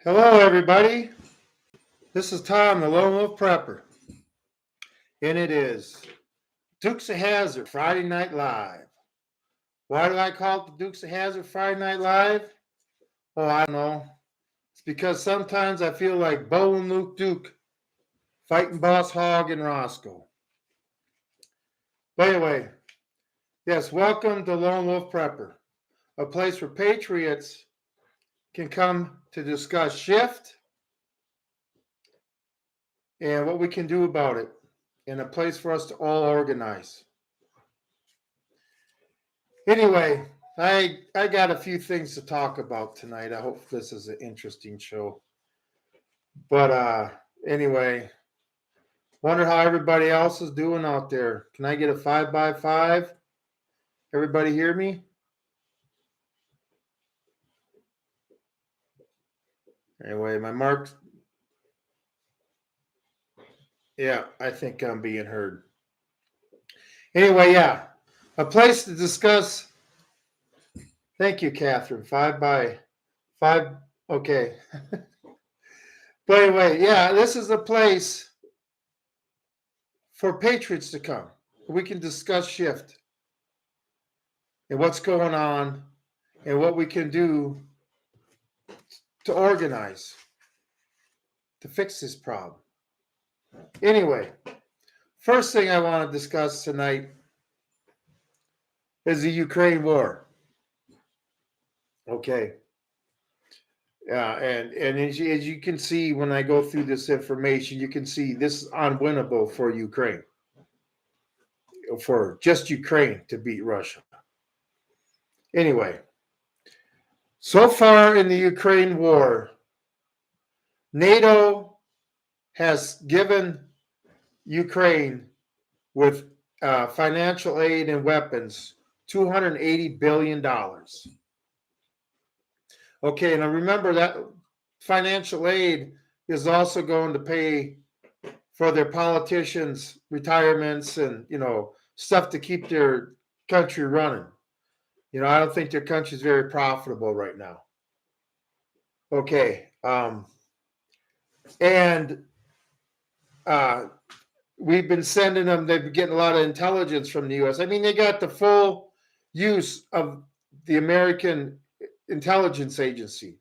Hello, everybody. This is Tom, the Lone Wolf Prepper, and it is Dukes of HAZZARD Friday Night Live. Why do I call it the Dukes of HAZZARD Friday Night Live? Oh, I don't know. It's because sometimes I feel like Bo and Luke Duke fighting Boss Hogg and Roscoe. But anyway, yes, welcome to Lone Wolf Prepper, a place where Patriots can come to discuss shift and what we can do about it, and a place for us to all organize. Anyway, I got a few things to talk about tonight. I hope this is an interesting show. But anyway, wonder how everybody else is doing out there. Can I get a 5x5? Everybody hear me? Anyway, my marks. Yeah, I think I'm being heard. Anyway, yeah, a place to discuss. Thank you, Catherine. 5x5. Okay. But anyway, yeah, this is a place for Patriots to come. We can discuss shift and what's going on and what we can do to organize to fix this problem. Anyway, first thing I want to discuss tonight is the Ukraine war. Okay. And as you can see, when I go through this information, you can see this is unwinnable for Ukraine, for just Ukraine to beat Russia. Anyway, so far in the Ukraine war, NATO has given Ukraine with financial aid and weapons $280 billion. Okay, now remember that financial aid is also going to pay for their politicians' retirements and, stuff to keep their country running. I don't think their country is very profitable right now. Okay, and we've been sending them, they've been getting a lot of intelligence from the U.S. I mean, they got the full use of the American intelligence agency,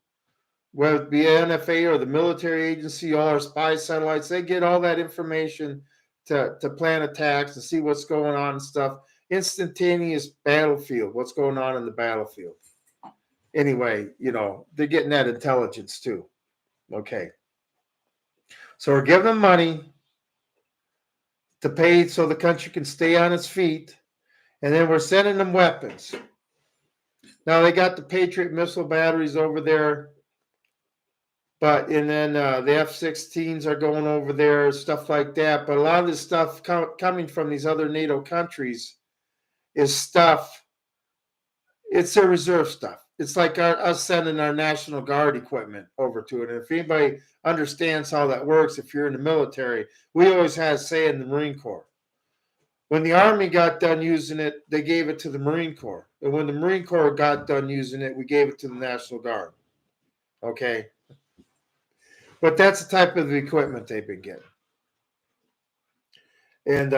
whether it be NFA or the military agency, all our spy satellites, they get all that information to plan attacks and see what's going on and stuff. Instantaneous battlefield, what's going on in the battlefield. Anyway, they're getting that intelligence too. Okay. So we're giving them money to pay so the country can stay on its feet, and then we're sending them weapons. Now they got the Patriot missile batteries over there, and then the F-16s are going over there, stuff like that. But a lot of this stuff coming from these other NATO countries is stuff. It's their reserve stuff. It's like us sending our National Guard equipment over to it. And if anybody understands how that works, if you're in the military, we always had a say in the Marine Corps. When the Army got done using it, they gave it to the Marine Corps. And when the Marine Corps got done using it, we gave it to the National Guard. Okay? But that's the type of equipment they've been getting. And,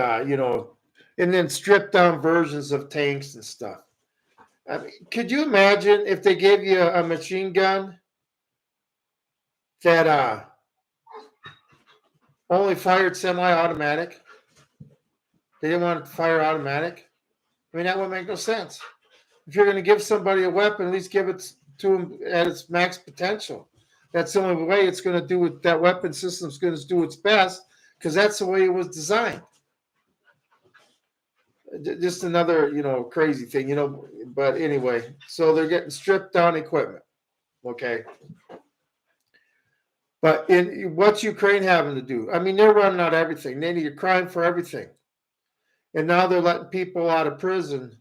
and then stripped down versions of tanks and stuff. I mean, could you imagine if they gave you a machine gun that only fired semi-automatic? They didn't want it to fire automatic? I mean, that would make no sense. If you're going to give somebody a weapon, at least give it to them at its max potential. That's the only way it's going to do it. That weapon system is going to do its best because that's the way it was designed. Just another, crazy thing, But anyway, so they're getting stripped down equipment. Okay. But what's Ukraine having to do? I mean, they're running out of everything. They need a crime for everything. And now they're letting people out of prison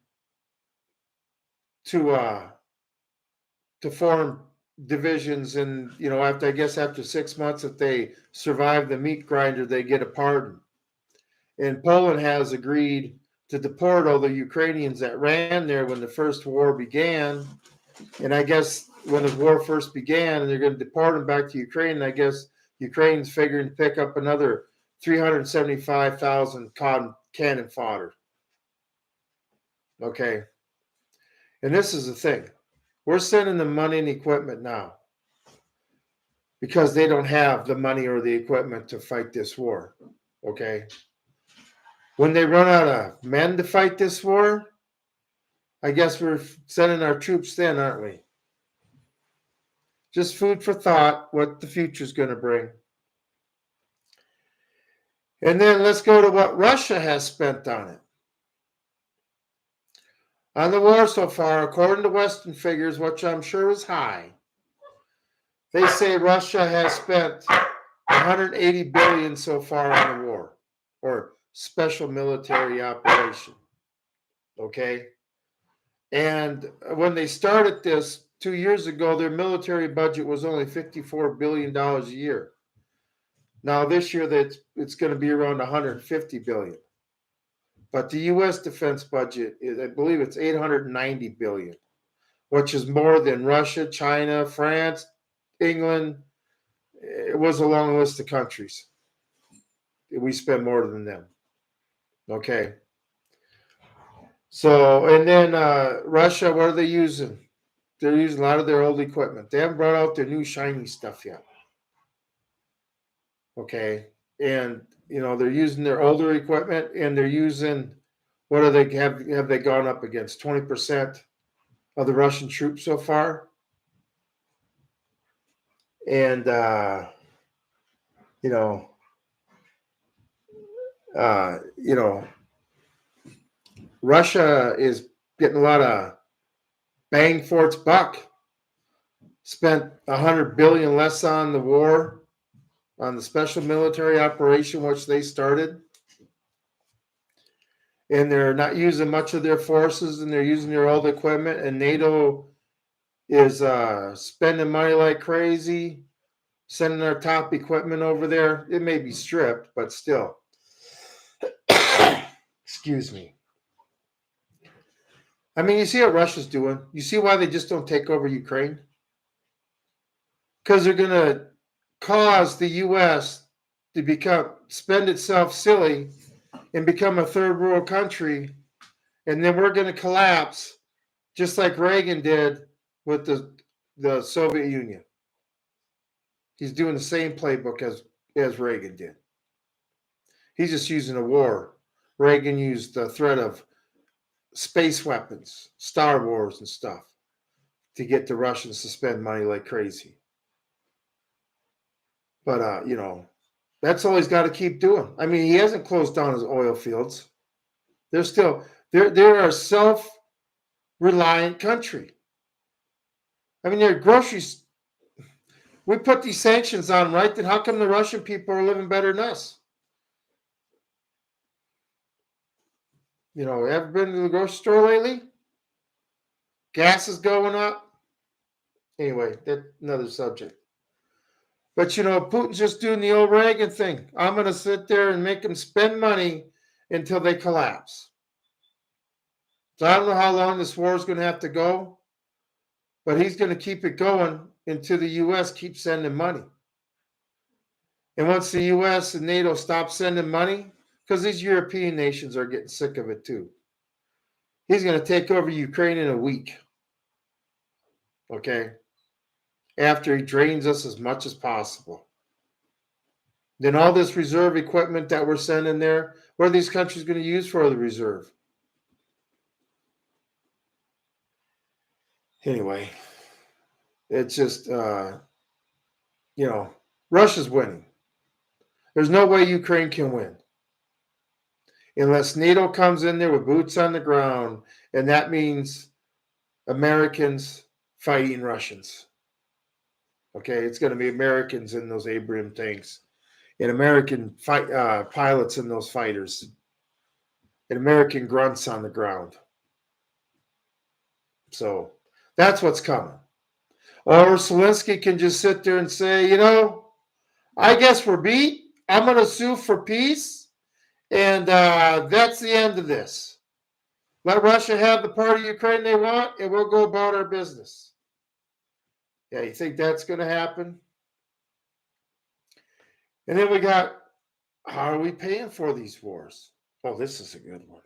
to form divisions. And, after 6 months, if they survive the meat grinder, they get a pardon. And Poland has agreed to deport all the Ukrainians that ran there when the first war began. And I guess when the war first began, and they're going to deport them back to Ukraine. And I guess Ukraine's figuring to pick up another 375,000 cannon fodder. Okay. And this is the thing. We're sending them money and equipment now because they don't have the money or the equipment to fight this war. Okay. When they run out of men to fight this war, I guess we're sending our troops then, aren't we? Just food for thought, what the future's going to bring. And then let's go to what Russia has spent on it. On the war so far, according to Western figures, which I'm sure is high, they say Russia has spent 180 billion so far on the war, or special military operation. Okay? And when they started this 2 years ago, their military budget was only $54 billion a year. Now this year it's going to be around 150 billion. But the U.S. defense budget is, I believe it's 890 billion, which is more than Russia, China, France, England. It was a long list of countries. We spend more than them. Okay. So, and then Russia, what are they using? They're using a lot of their old equipment. They haven't brought out their new shiny stuff yet. Okay. And, you know, they're using their older equipment, and they're using, what are they, have they gone up against? 20% of the Russian troops so far? And, you know, Russia is getting a lot of bang for its buck. Spent 100 billion less on the war, on the special military operation which they started, and they're not using much of their forces, and they're using their old equipment. And NATO is spending money like crazy, sending their top equipment over there. It may be stripped, but still. Excuse me. I mean, you see what Russia's doing. You see why they just don't take over Ukraine? Because they're going to cause the U.S. to spend itself silly and become a third world country, and then we're going to collapse just like Reagan did with the Soviet Union. He's doing the same playbook as Reagan did. He's just using a war. Reagan used the threat of space weapons, Star Wars and stuff, to get the Russians to spend money like crazy. But, you know, that's all he's got to keep doing. I mean, he hasn't closed down his oil fields. They're a self-reliant country. I mean, their groceries, we put these sanctions on, right? Then how come the Russian people are living better than us? You know, ever been to the grocery store lately? Gas is going up. Anyway, that's another subject. But, you know, Putin's just doing the old Reagan thing. I'm going to sit there and make them spend money until they collapse. So I don't know how long this war is going to have to go, but he's going to keep it going until the U.S. keeps sending money. And once the U.S. and NATO stop sending money, because these European nations are getting sick of it too, he's going to take over Ukraine in a week. Okay? After he drains us as much as possible. Then all this reserve equipment that we're sending there, what are these countries going to use for the reserve? Anyway, it's just, you know, Russia's winning. There's no way Ukraine can win unless NATO comes in there with boots on the ground, and that means Americans fighting Russians. Okay, it's going to be Americans in those Abrams tanks, and American pilots in those fighters, and American grunts on the ground. So that's what's coming. Or Zelensky can just sit there and say, you know, I guess we're beat. I'm going to sue for peace, and that's the end of this. Let Russia have the part of Ukraine they want, and we'll go about our business. Yeah, you think that's going to happen? And then we got, how are we paying for these wars? Oh, this is a good one.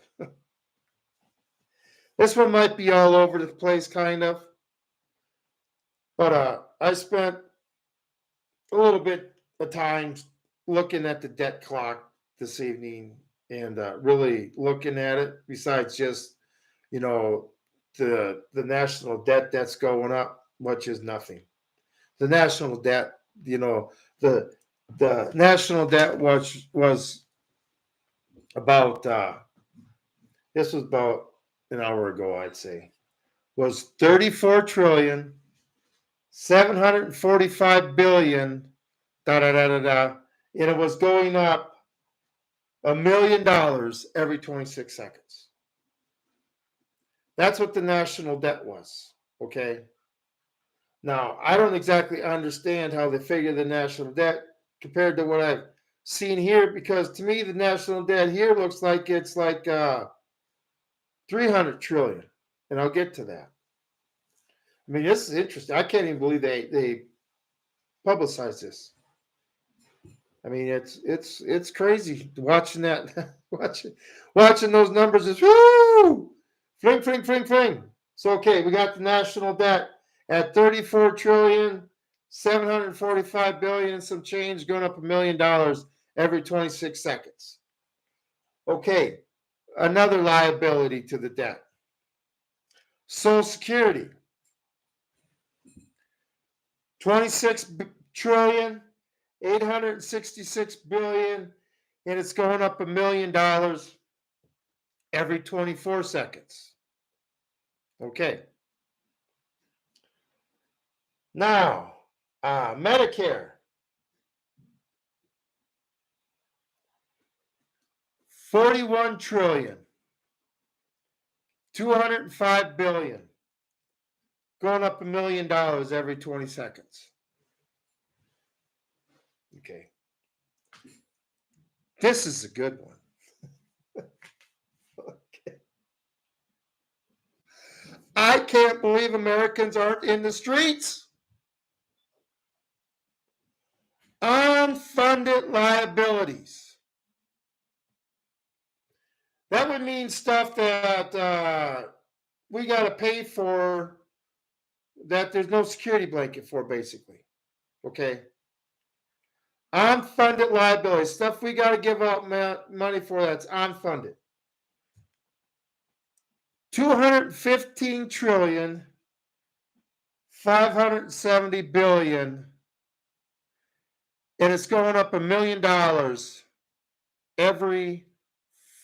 This one might be all over the place, kind of. But I spent a little bit of time looking at the debt clock this evening and really looking at it. Besides just, you know, the national debt that's going up, which is nothing. The national debt, you know, the national debt was about this was about an hour ago, I'd say, was 34,745,000,000,000 da da da da da, and it was going up $1,000,000 every 26 seconds. That's what the national debt was. Okay. Now, I don't exactly understand how they figure the national debt compared to what I've seen here, because to me, the national debt here looks like it's like 300 trillion. And I'll get to that. I mean, this is interesting. I can't even believe they publicize this. I mean, it's crazy watching that, watching those numbers. Is woo, fling, fling, fling, fling. So okay, we got the national debt at 34,745,000,000,000 and some change, going up $1,000,000 every 26 seconds. Okay, another liability to the debt. Social Security, 26,866,000,000,000, and it's going up $1,000,000 every 24 seconds. Okay. Now, Medicare, 41,205,000,000,000, going up $1,000,000 every 20 seconds. Okay. This is a good one. Okay. I can't believe Americans aren't in the streets. Unfunded liabilities. That would mean stuff that we got to pay for that there's no security blanket for, basically. Okay. Unfunded liabilities, stuff we got to give out money for that's unfunded. 215 trillion, 570 billion, and it's going up $1,000,000 every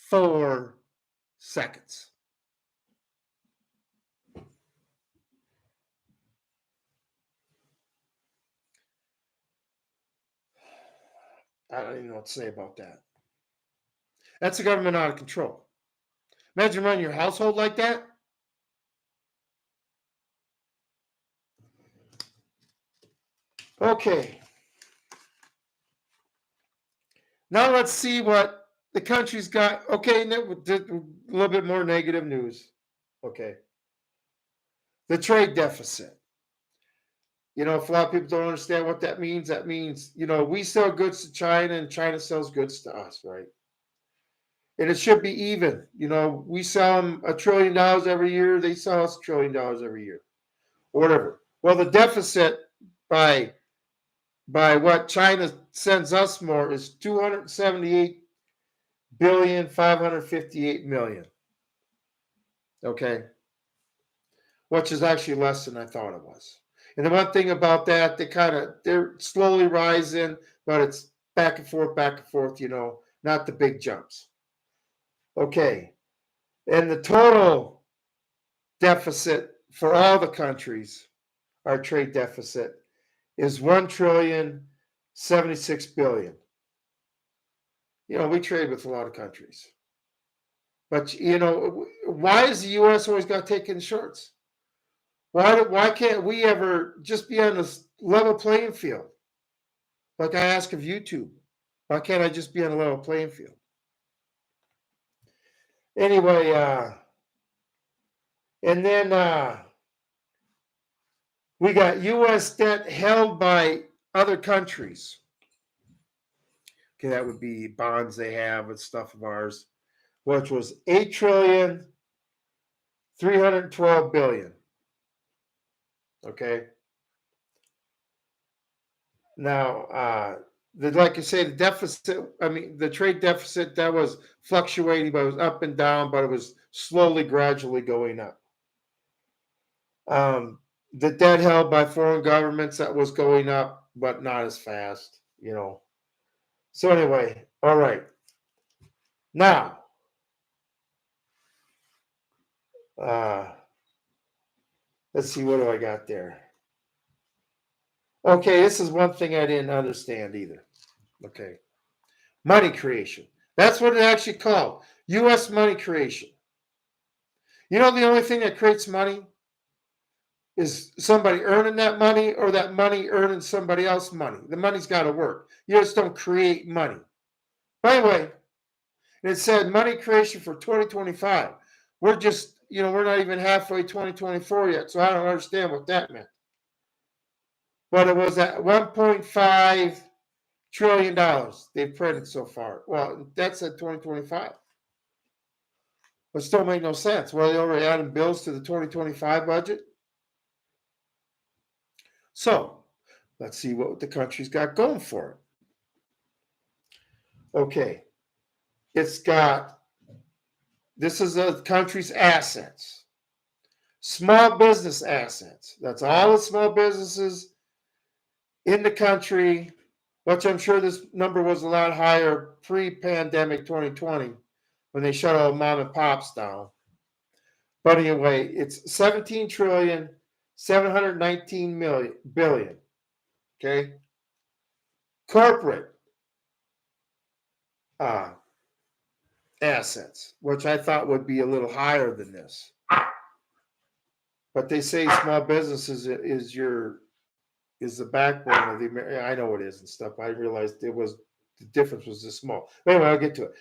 4 seconds. I don't even know what to say about that. That's the government out of control. Imagine running your household like that. Okay. Now let's see what the country's got. Okay, a little bit more negative news. Okay. The trade deficit. You know, if a lot of people don't understand what that means, you know, we sell goods to China and China sells goods to us, right? And it should be even. You know, we sell them $1 trillion every year, they sell us $1 trillion every year, or whatever. Well, the deficit by what China sends us more is 278,558,000,000. Okay, which is actually less than I thought it was. And the one thing about that, they're slowly rising, but it's back and forth, you know, not the big jumps. Okay. And the total deficit for all the countries, our trade deficit, is 1,076,000,000,000. You know, we trade with a lot of countries. But, you know, why is the U.S. always got to take in shorts? Why can't we ever just be on this level playing field? Like I ask of YouTube, why can't I just be on a level playing field? Anyway, and then We got U.S. debt held by other countries. Okay, that would be bonds they have and stuff of ours, which was $8,312,000,000,000. Okay. Now, like I say, the deficit, I mean, the trade deficit, that was fluctuating, but it was up and down, but it was slowly, gradually going up. The debt held by foreign governments, that was going up, but not as fast, you know. So anyway, all right. Now, let's see, what do I got there? Okay, this is one thing I didn't understand either. Okay. Money creation. That's what it actually called. U.S. money creation. You know, the only thing that creates money is somebody earning that money or that money earning somebody else's money. The money's got to work. You just don't create money. By the way, it said money creation for 2025. We're just, we're not even halfway 2024 yet, so I don't understand what that meant. But it was at $1.5 trillion they've printed so far. Well, that's at 2025. But still make no sense. Well, they already adding bills to the 2025 budget. So let's see what the country's got going for it. Okay. This is the country's assets. Small business assets. That's all the small businesses in the country, which I'm sure this number was a lot higher pre-pandemic 2020 when they shut all mom and pops down. But anyway, it's 17,719,000,000,000. Okay. Corporate assets, which I thought would be a little higher than this. But they say small businesses is the backbone of the American. I know it is and stuff. I realized the difference was this small. Anyway, I'll get to it.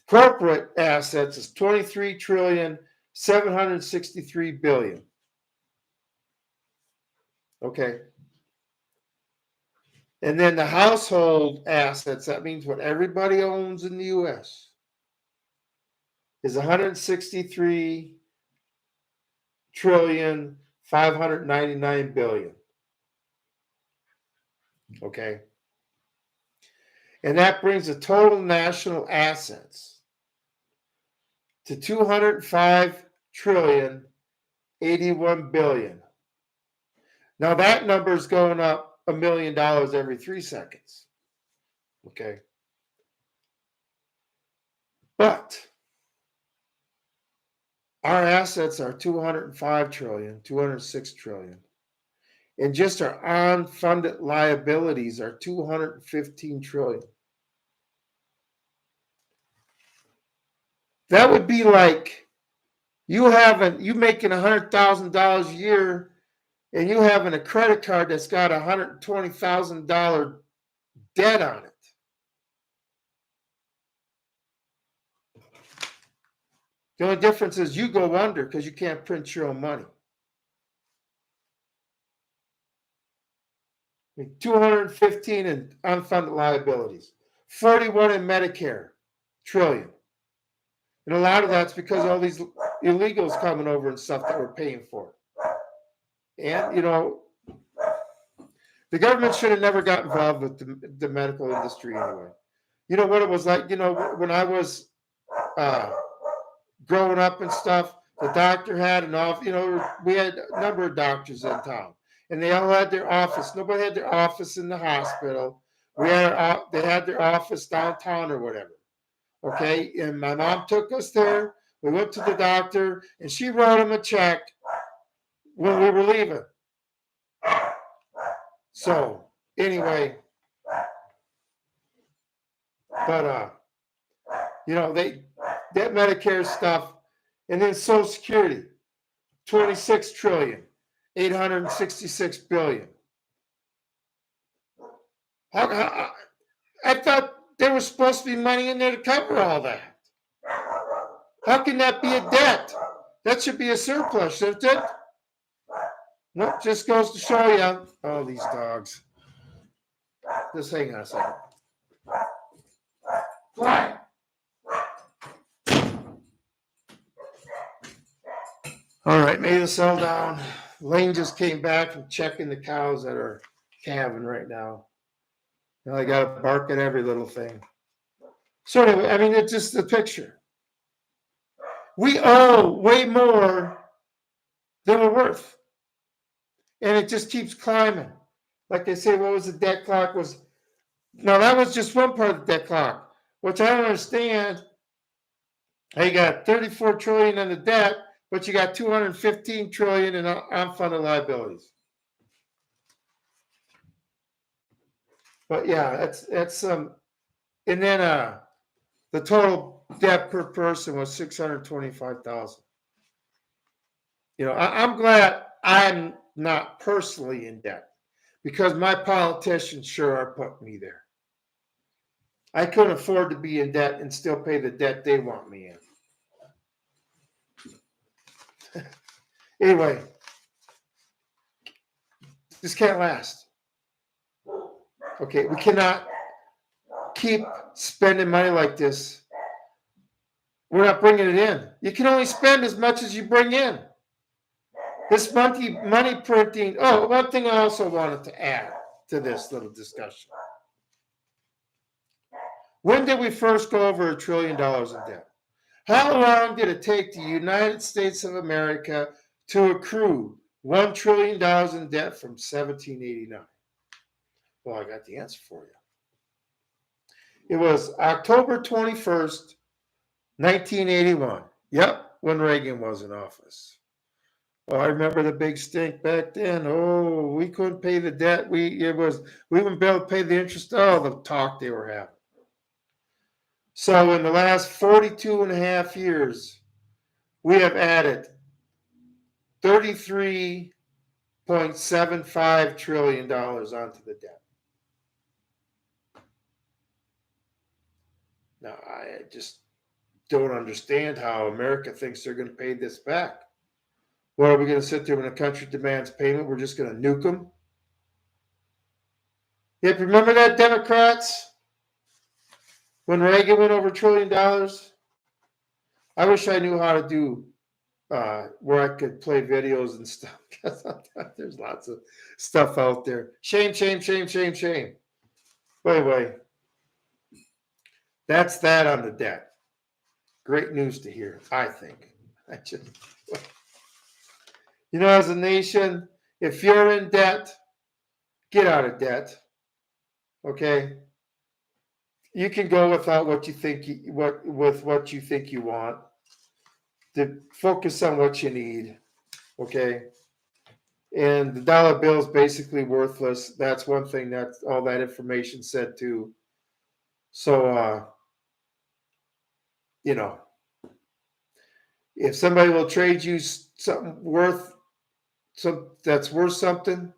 Corporate assets is 23,763,000,000,000. Okay. And then the household assets, that means what everybody owns in the U.S., is 163,599,000,000,000. Okay. And that brings the total national assets to 205,081,000,000,000. Now that number is going up $1 million every 3 seconds. Okay. But our assets are 205 trillion, 206 trillion. And just our unfunded liabilities are 215 trillion. That would be like you making $100,000 a year and you having a credit card that's got $120,000 debt on it. The only difference is you go under because you can't print your own money. 215 in unfunded liabilities, 41 in Medicare, trillion. And a lot of that's because all these illegals coming over and stuff that we're paying for. And, the government should have never got involved with the medical industry anyway. You know what it was like, when I was growing up and stuff, the doctor had an office, we had a number of doctors in town. And they all had their office. Nobody had their office in the hospital. They had their office downtown or whatever. Okay, and my mom took us there. We went to the doctor, and she wrote him a check when we were leaving. So anyway, but that Medicare stuff, and then Social Security, 26,866,000,000,000. I thought there was supposed to be money in there to cover all that. How can that be a debt? That should be a surplus, shouldn't it? Nope, just goes to show you. Oh, these dogs. Just hang on a second. Fly. All right, made the cell down. Lane just came back from checking the cows that are calving right now. Now I got to bark at every little thing. So anyway, I mean, it's just the picture. We owe way more than we're worth. And it just keeps climbing. Like they say, what was the debt clock was? No, that was just one part of the debt clock, which I don't understand. You got 34 trillion in the debt, but you got 215 trillion in unfunded liabilities. But yeah, that's and then the total debt per person was 625,000. You know, I'm glad I'm not personally in debt because my politicians sure are putting me there. I couldn't afford to be in debt and still pay the debt they want me in. Anyway, this can't last. Okay, we cannot keep spending money like this. We're not bringing it in. You can only spend as much as you bring in. This money printing. Oh, one thing I also wanted to add to this little discussion. When did we first go over $1 trillion in debt? How long did it take the United States of America to accrue $1 trillion in debt from 1789? Well, I got the answer for you. It was October 21st, 1981. Yep, when Reagan was in office. Oh, I remember the big stink back then. Oh, we couldn't pay the debt. We wouldn't be able to pay the interest. Oh, the talk they were having. So in the last 42 and a half years, we have added $33.75 trillion onto the debt. Now, I just don't understand how America thinks they're going to pay this back. What are we going to sit there when a country demands payment? We're just going to nuke them? Yep, remember that, Democrats? When Reagan went over $1 trillion? I wish I knew how to do where I could play videos and stuff. There's lots of stuff out there. Shame, shame, shame, shame, shame. Anyway, that's that on the debt. Great news to hear, I think. As a nation, if you're in debt, get out of debt. Okay? You can go without what you think what you think you want. To focus on what you need. Okay? And the dollar bill is basically worthless. That's one thing that all that information said too. So if somebody will trade you something that's worth something,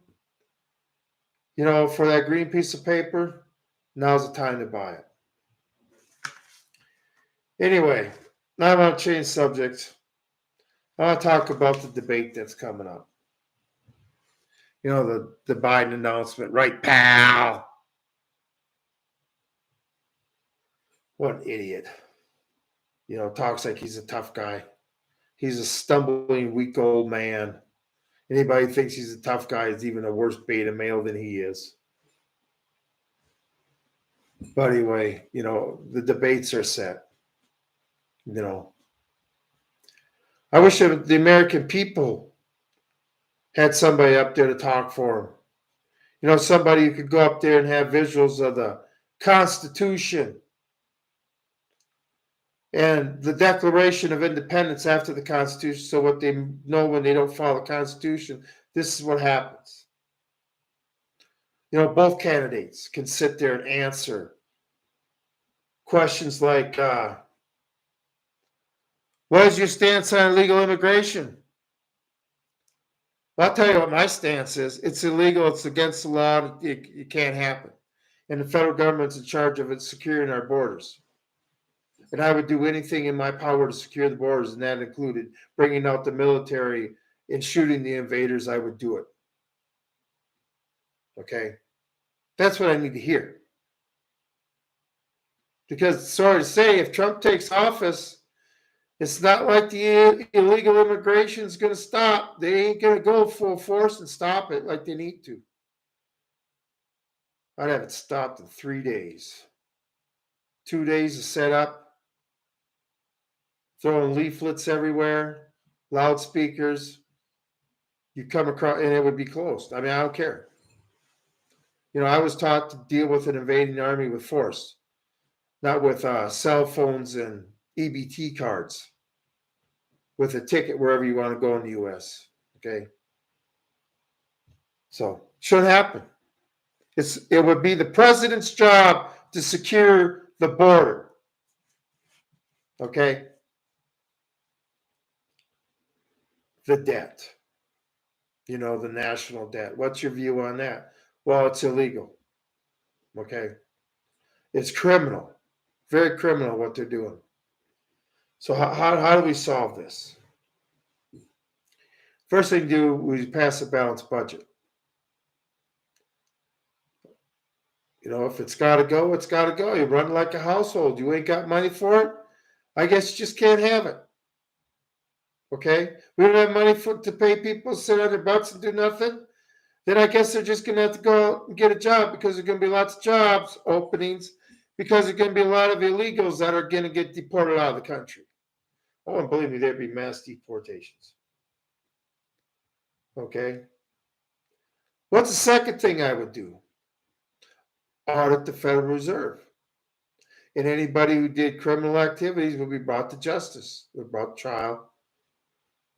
for that green piece of paper, now's the time to buy it. Anyway, now I want to change subjects. I want to talk about the debate that's coming up. The Biden announcement, right, pal? What an idiot. Talks like he's a tough guy. He's a stumbling, weak old man. Anybody who thinks he's a tough guy is even a worse beta male than he is. But anyway, the debates are set. I wish the American people had somebody up there to talk for them. Somebody who could go up there and have visuals of the Constitution and the Declaration of Independence after the Constitution, so what they know when they don't follow the Constitution, this is what happens. Both candidates can sit there and answer questions like, what is your stance on illegal immigration? Well, I'll tell you what my stance is. It's illegal. It's against the law. It can't happen. And the federal government's in charge of it, securing our borders. And I would do anything in my power to secure the borders, and that included bringing out the military in shooting the invaders, I would do it. Okay? That's what I need to hear. Because, sorry to say, if Trump takes office, it's not like the illegal immigration is going to stop. They ain't going to go full force and stop it like they need to. I'd have it stopped in 3 days. 2 days to set up, throwing leaflets everywhere, loudspeakers. You come across, and it would be closed. I mean, I don't care. I was taught to deal with an invading army with force, not with cell phones and EBT cards, with a ticket wherever you want to go in the U.S. Okay? So, shouldn't happen. It would be the president's job to secure the border. Okay? The debt. The national debt. What's your view on that? Well, it's illegal. Okay? It's criminal. Very criminal what they're doing. So how do we solve this? First thing to do, we pass a balanced budget. If it's got to go, it's got to go. You run like a household. You ain't got money for it, I guess you just can't have it. Okay? We don't have money to pay people to sit on their butts and do nothing. Then I guess they're just going to have to go out and get a job, because there's going to be lots of jobs openings, because there's going to be a lot of illegals that are going to get deported out of the country. Oh, and believe me, there'd be mass deportations. Okay? What's the second thing I would do? Audit the Federal Reserve. And anybody who did criminal activities will be brought to justice. They're brought to trial.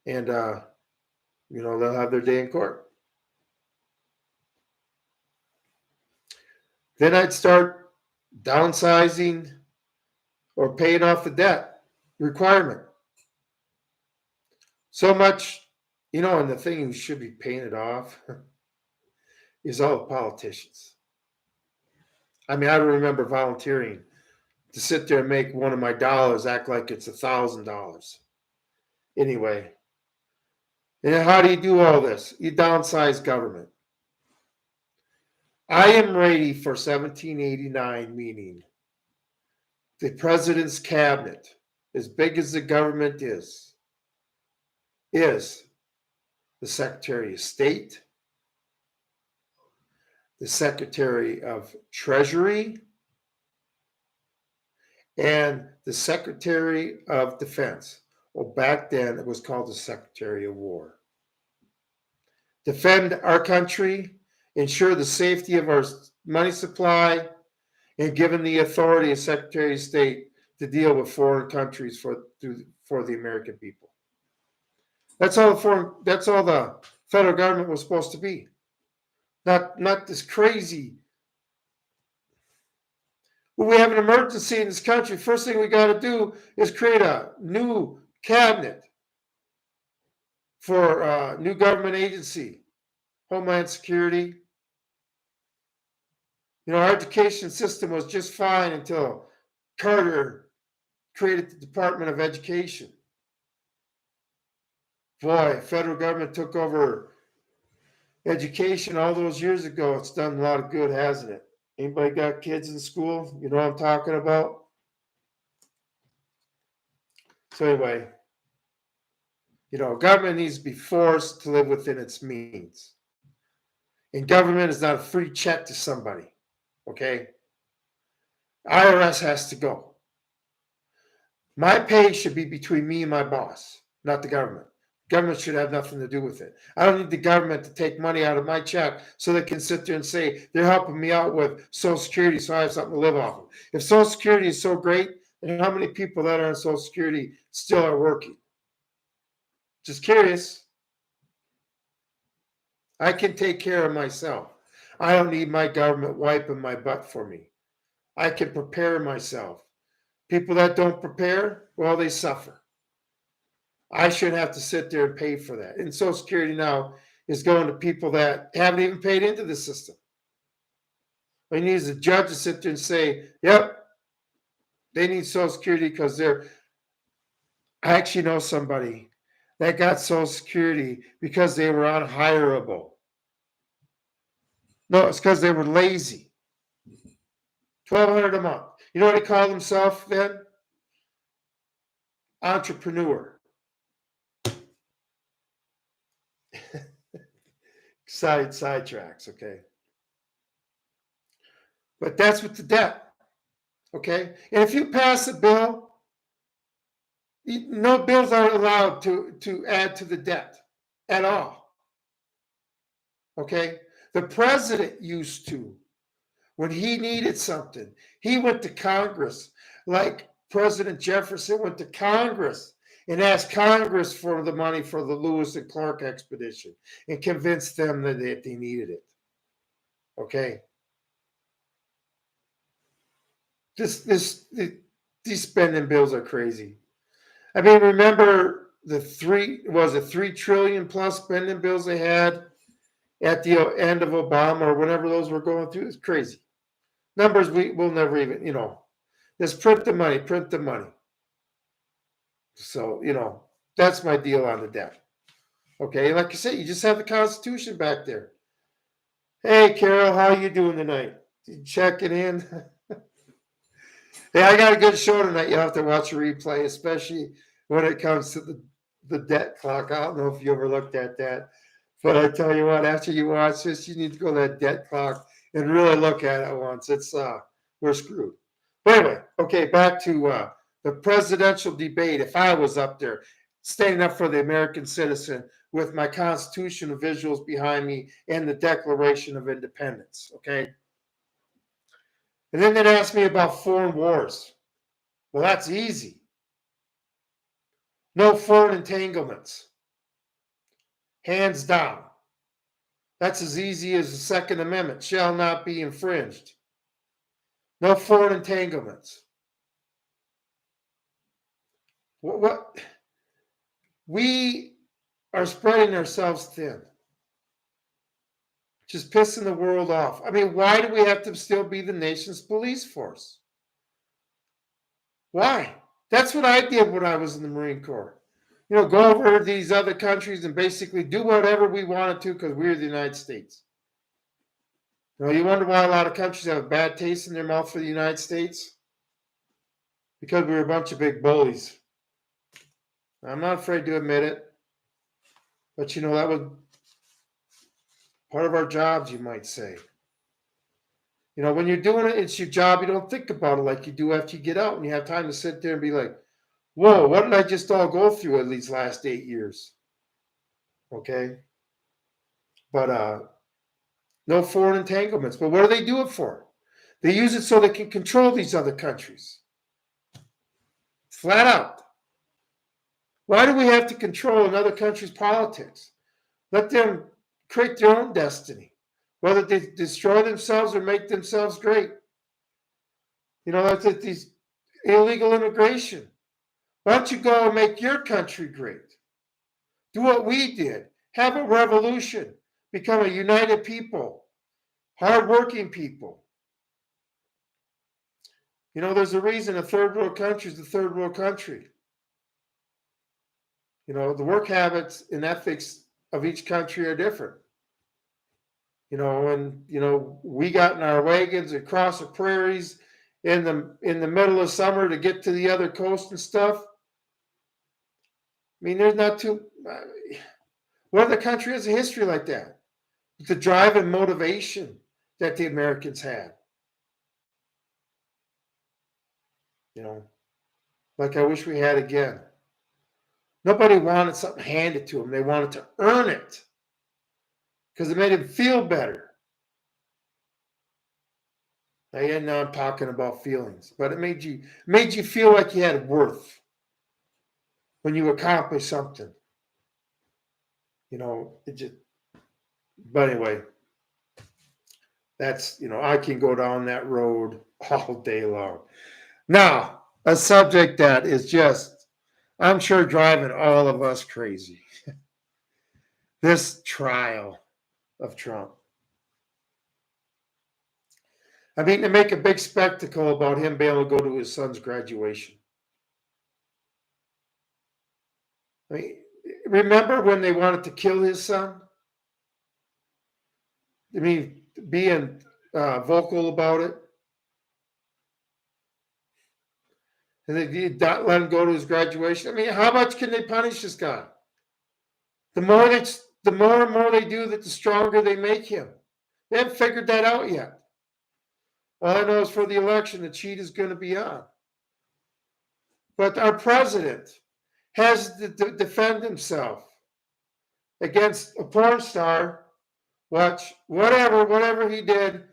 And, they'll have their day in court. Then I'd start downsizing or paying off the debt requirement. So much, and the thing who should be paying it off is all the politicians. I mean, I remember volunteering to sit there and make one of my dollars act like it's $1,000. Anyway, and how do you do all this? You downsize government. I am ready for 1789, meaning the president's cabinet, as big as the government is the Secretary of State, the Secretary of Treasury, and the Secretary of Defense. Well, back then it was called the Secretary of War. Defend our country, ensure the safety of our money supply, and given the authority of Secretary of State to deal with foreign countries for the American people. That's all the federal government was supposed to be. Not this crazy. When we have an emergency in this country, first thing we got to do is create a new cabinet for a new government agency, Homeland Security. Our education system was just fine until Carter created the Department of Education. Boy, federal government took over education all those years ago. It's done a lot of good, hasn't it? Anybody got kids in school? You know what I'm talking about? So anyway, government needs to be forced to live within its means. And government is not a free check to somebody, okay? IRS has to go. My pay should be between me and my boss, not the government. Government should have nothing to do with it. I don't need the government to take money out of my check so they can sit there and say they're helping me out with Social Security so I have something to live off of. If Social Security is so great, then how many people that are on Social Security still are working? Just curious. I can take care of myself. I don't need my government wiping my butt for me. I can prepare myself. People that don't prepare, well, they suffer. I shouldn't have to sit there and pay for that. And Social Security now is going to people that haven't even paid into the system. All you need is a judge to sit there and say, yep, they need Social Security because they're. I actually know somebody that got Social Security because they were unhireable. No, it's because they were lazy. $1,200 a month. You know what they call themselves then? Entrepreneur. Sidetracks, okay? But that's with the debt, okay? And if you pass a bill, no bills are allowed to add to the debt at all, okay? The president used to, when he needed something, he went to Congress, like President Jefferson went to Congress and asked Congress for the money for the Lewis and Clark expedition and convinced them that they needed it. Okay. These spending bills are crazy. I mean, remember the 3 trillion plus spending bills they had at the end of Obama or whenever those were going through? It's crazy. Numbers we'll never even, just print the money, print the money. So, that's my deal on the debt. Okay, like I said, you just have the Constitution back there. Hey, Carol, how you doing tonight? You checking in? Hey, I got a good show tonight. You'll have to watch a replay, especially when it comes to the debt clock. I don't know if you ever looked at that, but I tell you what, after you watch this, you need to go to that debt clock and really look at it once. It's we're screwed. But anyway, okay, back to the presidential debate. If I was up there standing up for the American citizen with my constitutional visuals behind me and the Declaration of Independence, okay? And then they'd ask me about foreign wars. Well, that's easy. No foreign entanglements. Hands down. That's as easy as the Second Amendment shall not be infringed. No foreign entanglements. What? We are spreading ourselves thin. Just pissing the world off. I mean, why do we have to still be the nation's police force? Why? That's what I did when I was in the Marine Corps. Go over to these other countries and basically do whatever we wanted to because we're the United States. You wonder why a lot of countries have a bad taste in their mouth for the United States? Because we're a bunch of big bullies. I'm not afraid to admit it. But that was part of our jobs, you might say. When you're doing it, it's your job. You don't think about it like you do after you get out and you have time to sit there and be like, whoa, what did I just all go through in these last 8 years? Okay. But no foreign entanglements. But what do they do it for? They use it so they can control these other countries. Flat out. Why do we have to control another country's politics? Let them create their own destiny, whether they destroy themselves or make themselves great. That's these illegal immigration. Why don't you go and make your country great? Do what we did. Have a revolution. Become a united people. Hardworking people. There's a reason a third world country is the third world country. The work habits and ethics of each country are different. And we got in our wagons across the prairies in the middle of summer to get to the other coast and stuff. I mean, there's not too. What other country has a history like that? The drive and motivation that the Americans had. Like I wish we had again. Nobody wanted something handed to them. They wanted to earn it because it made them feel better. Now I'm talking about feelings, but it made you feel like you had worth when you accomplished something. It just. But anyway, that's I can go down that road all day long. Now, a subject that is just, I'm sure, driving all of us crazy. This trial of Trump. I mean, to make a big spectacle about him being able to go to his son's graduation. I mean, remember when they wanted to kill his son? I mean, being vocal about it. And they did not let him go to his graduation. I mean, how much can they punish this guy? The more and more they do that, the stronger they make him. They haven't figured that out yet. All I know is for the election, the cheat is going to be on. But our president has to defend himself against a porn star. Watch, whatever he did,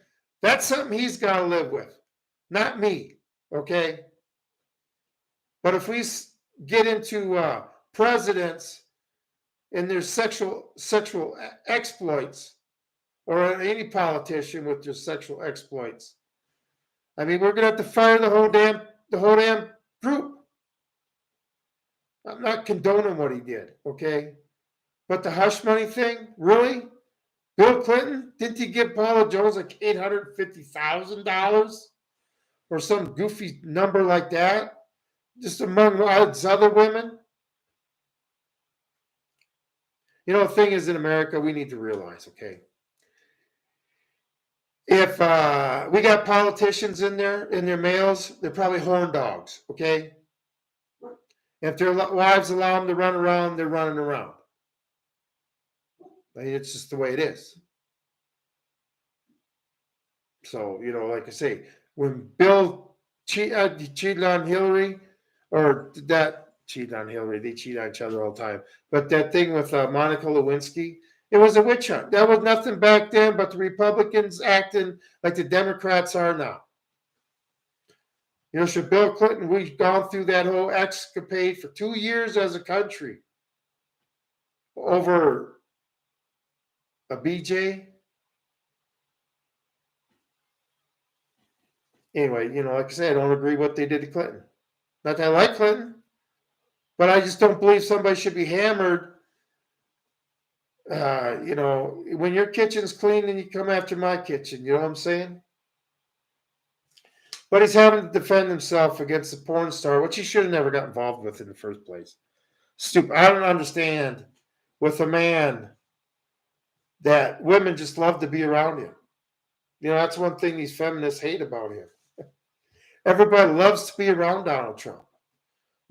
that's something he's got to live with, not me, okay? But if we get into presidents and their sexual exploits, or any politician with their sexual exploits, I mean, we're gonna have to fire the whole damn group. I'm not condoning what he did, okay? But the hush money thing, really? Bill Clinton, didn't he give Paula Jones like $850,000 or some goofy number like that? Just among other women? You know, the thing is, in America, we need to realize, okay, if we got politicians in their males, they're probably horn dogs, okay? If their wives allow them to run around, they're running around. I mean, it's just the way it is. So, you know, like I say, when Bill cheated on Hillary, or that cheated on Hillary, they cheat on each other all the time. But that thing with Monica Lewinsky, it was a witch hunt. That was nothing back then but the Republicans acting like the Democrats are now. You know, should Bill Clinton, we've gone through that whole escapade for 2 years as a country over a BJ. Anyway, you know, like I said, I don't agree what they did to Clinton. Not that I like Clinton, but I just don't believe somebody should be hammered. You know, when your kitchen's clean, then you come after my kitchen. You know what I'm saying? But he's having to defend himself against the porn star, which he should have never got involved with in the first place. Stupid. I don't understand with a man that women just love to be around him. You know, that's one thing these feminists hate about him. Everybody loves to be around Donald Trump.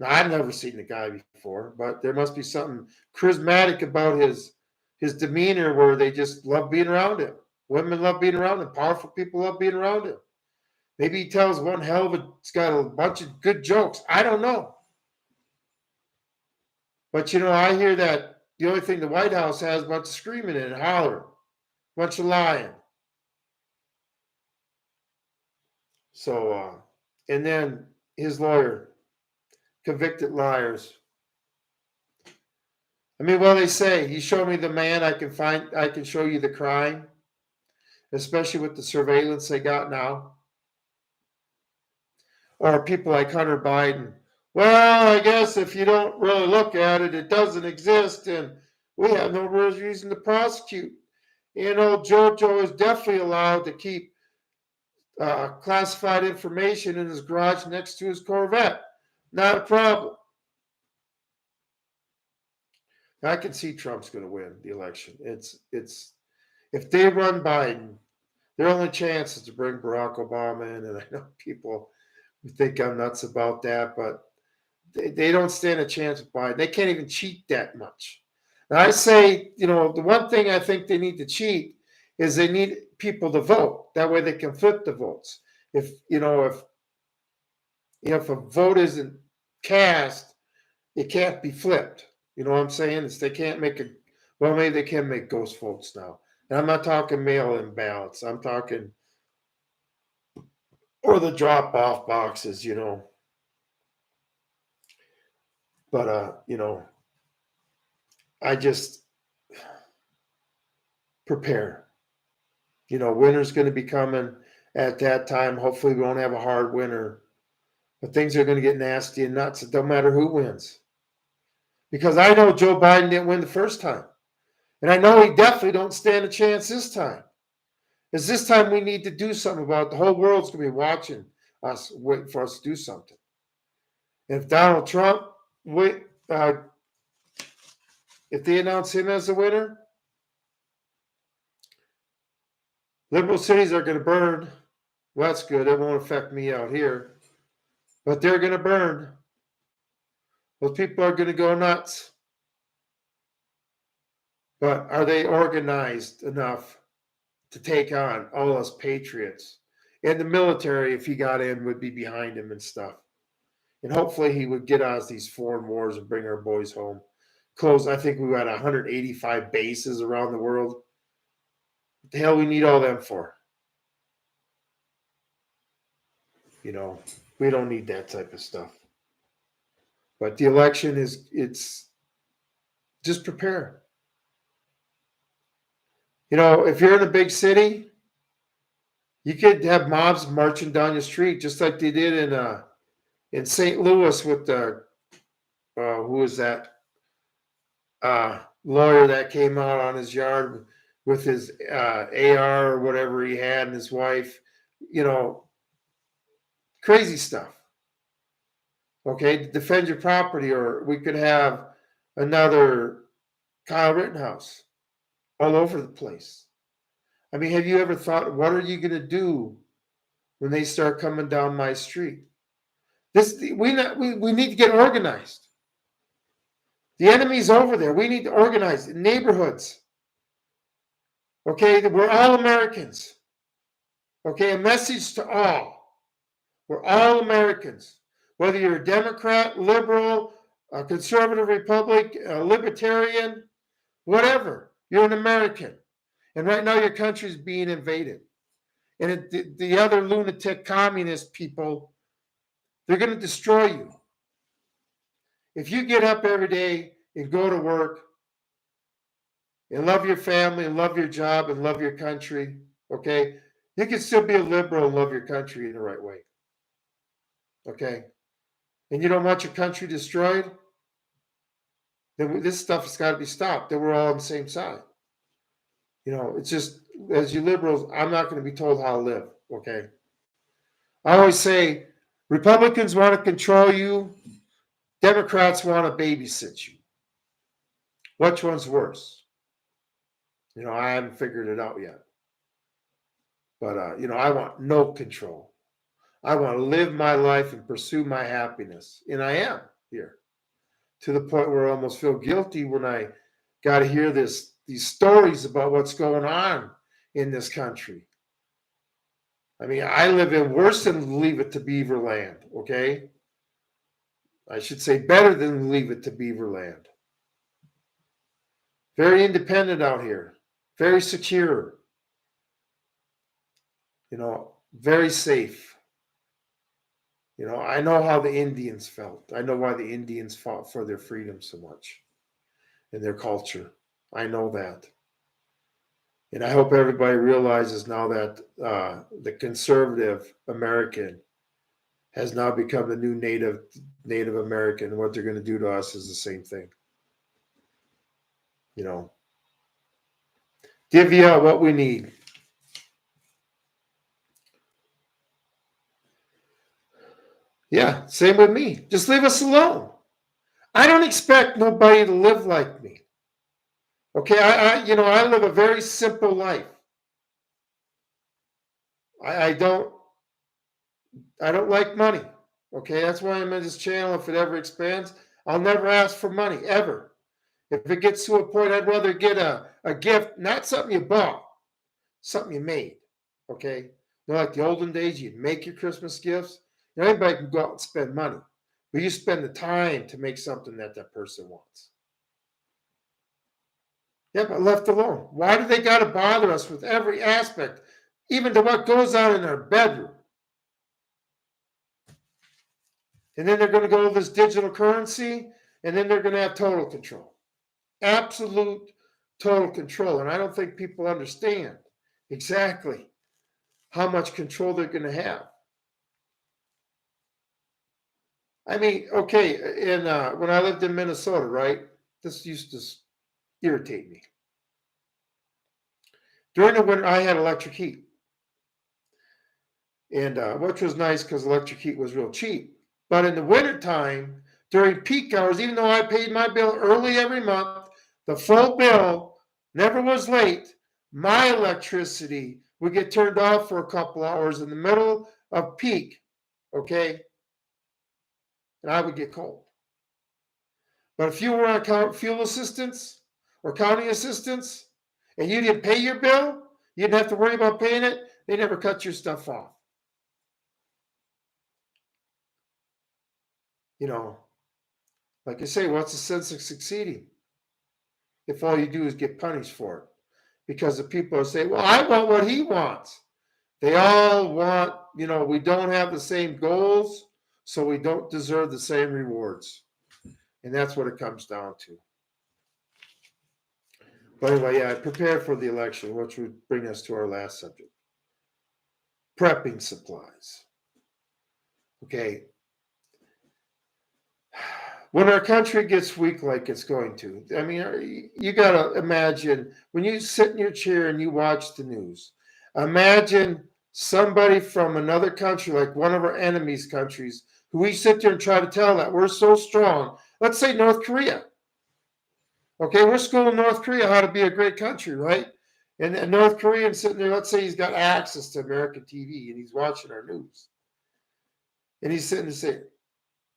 Now, I've never seen the guy before, but there must be something charismatic about his demeanor where they just love being around him. Women love being around him. Powerful people love being around him. Maybe he tells one hell of it's got a bunch of good jokes. I don't know. But, you know, I hear that the only thing the White House has is a bunch of screaming and hollering, a bunch of lying. So, and then his lawyer, convicted liars. I mean, well, they say, you show me the man, I can show you the crime, especially with the surveillance they got now. Or people like Hunter Biden. Well, I guess if you don't really look at it, it doesn't exist, and we have no reason to prosecute. You know, JoJo is definitely allowed to keep classified information in his garage next to his Corvette. Not a problem. I can see Trump's going to win the election. It's if they run Biden, their only chance is to bring Barack Obama in, and I know people think I'm nuts about that, but they don't stand a chance with Biden. They can't even cheat that much. And I say, you know, the one thing I think they need to cheat is they need people to vote. That way they can flip the votes. If a vote isn't cast, it can't be flipped. You know what I'm saying? They can't make maybe they can make ghost votes now. And I'm not talking mail-in ballots. I'm talking, or the drop-off boxes, you know. But, you know, I just prepare. You know, winter's going to be coming at that time. Hopefully we won't have a hard winter. But things are going to get nasty and nuts. It don't matter who wins. Because I know Joe Biden didn't win the first time. And I know he definitely don't stand a chance this time. Because this time we need to do something about it. The whole world's going to be watching us, waiting for us to do something. And if Donald Trump if they announce him as the winner, liberal cities are going to burn. Well, that's good. It won't affect me out here. But they're going to burn. Those people are going to go nuts. But are they organized enough to take on all those patriots? And the military, if he got in, would be behind him and stuff. And hopefully he would get us these foreign wars and bring our boys home. Close, I think we got 185 bases around the world. What the hell we need all them for? You know, we don't need that type of stuff. But the election it's just prepare. You know, if you're in a big city, you could have mobs marching down your street, just like they did in St. Louis with the who was that lawyer that came out on his yard with his AR or whatever he had and his wife. You know, crazy stuff. Okay, defend your property, or we could have another Kyle Rittenhouse all over the place. I mean, have you ever thought, what are you going to do when they start coming down my street? We need to get organized. The enemy's over there. We need to organize neighborhoods. Okay, we're all Americans. Okay, a message to all. We're all Americans. Whether you're a Democrat, liberal, a conservative republic, a libertarian, whatever, you're an American. And right now your country's being invaded. And the other lunatic communist people, they're going to destroy you. If you get up every day and go to work and love your family and love your job and love your country, okay, you can still be a liberal and love your country in the right way. Okay? And you don't want your country destroyed, then this stuff has got to be stopped. Then we're all on the same side. You know, it's just, as you liberals, I'm not going to be told how to live, okay? I always say, Republicans want to control you, Democrats want to babysit you. Which one's worse? You know, I haven't figured it out yet. But, you know, I want no control. I want to live my life and pursue my happiness. And I am here, to the point where I almost feel guilty when I got to hear these stories about what's going on in this country. I mean, I live in worse than Leave It to Beaver Land, okay? I should say better than Leave It to Beaver Land. Very independent out here, very secure, you know, very safe. You know, I know how the Indians felt. I know why the Indians fought for their freedom so much and their culture. I know that. And I hope everybody realizes now that the conservative American has now become the new Native American. And what they're going to do to us is the same thing. You know, divvy out what we need. Yeah, same with me. Just leave us alone. I don't expect nobody to live like me. Okay, I live a very simple life. I don't like money. Okay, that's why I'm in this channel. If it ever expands, I'll never ask for money, ever. If it gets to a point, I'd rather get a gift, not something you bought, something you made. Okay? You know, like the olden days, you'd make your Christmas gifts. You know, anybody can go out and spend money, but you spend the time to make something that person wants. Yeah, but left alone. Why do they got to bother us with every aspect, even to what goes on in our bedroom? And then they're going to go to this digital currency, and then they're going to have total control. Absolute total control. And I don't think people understand exactly how much control they're going to have. I mean, okay, when I lived in Minnesota, right, this used to irritate me. During the winter, I had electric heat. And which was nice because electric heat was real cheap. But in the wintertime, during peak hours, even though I paid my bill early every month, The full bill never was late. My electricity would get turned off for a couple hours in the middle of peak, okay? And I would get cold. But if you were on fuel assistance or county assistance and you didn't pay your bill, you didn't have to worry about paying it. They never cut your stuff off. You know, like I say, what's the sense of succeeding if all you do is get punished for it? Because the people say, well, I want what he wants. They all want, we don't have the same goals, so we don't deserve the same rewards. And that's what it comes down to. But anyway, yeah, I prepared for the election, which would bring us to our last subject. Prepping supplies. Okay. When our country gets weak like it's going to, I mean, you got to imagine when you sit in your chair and you watch the news, imagine somebody from another country, like one of our enemies' countries, who we sit there and try to tell that we're so strong. Let's say North Korea. Okay, we're schooling North Korea how to be a great country, right? And a North Korean sitting there, let's say he's got access to American TV and he's watching our news. And he's sitting there saying,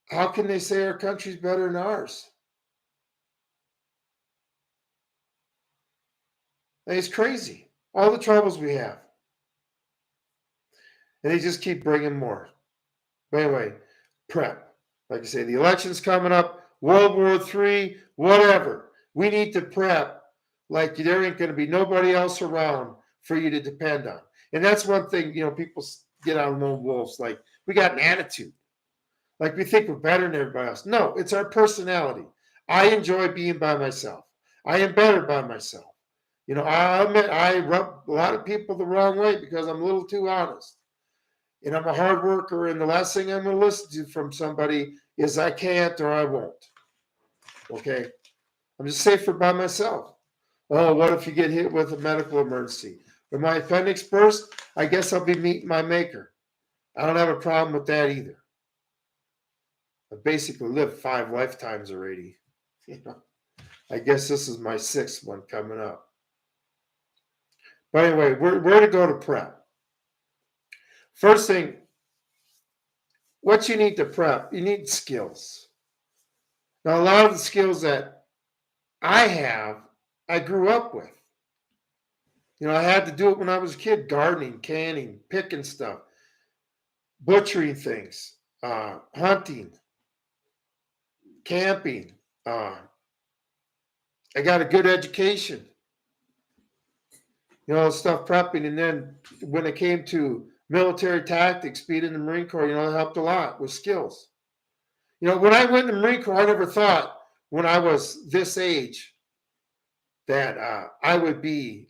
how can they say our country's better than ours? It's crazy. All the troubles we have. And they just keep bringing more. But anyway, prep. Like I say, the election's coming up, World War III, whatever. We need to prep like there ain't going to be nobody else around for you to depend on. And that's one thing, people get on lone wolves. Like, we got an attitude. Like we think we're better than everybody else. No, it's our personality. I enjoy being by myself. I am better by myself. I admit I rub a lot of people the wrong way because I'm a little too honest. And I'm a hard worker, and the last thing I'm going to listen to from somebody is I can't or I won't. Okay? I'm just safer by myself. Oh, what if you get hit with a medical emergency? Or my appendix burst? I guess I'll be meeting my maker. I don't have a problem with that either. I've basically lived 5 lifetimes already. I guess this is my 6th one coming up. But anyway, where to go to prep? First thing, what you need to prep, you need skills. Now, a lot of the skills that I have, I grew up with. I had to do it when I was a kid, gardening, canning, picking stuff, butchering things, hunting, camping. I got a good education, stuff prepping. And then when it came to military tactics, being in the Marine Corps, it helped a lot with skills. When I went in the Marine Corps, I never thought when I was this age that I would be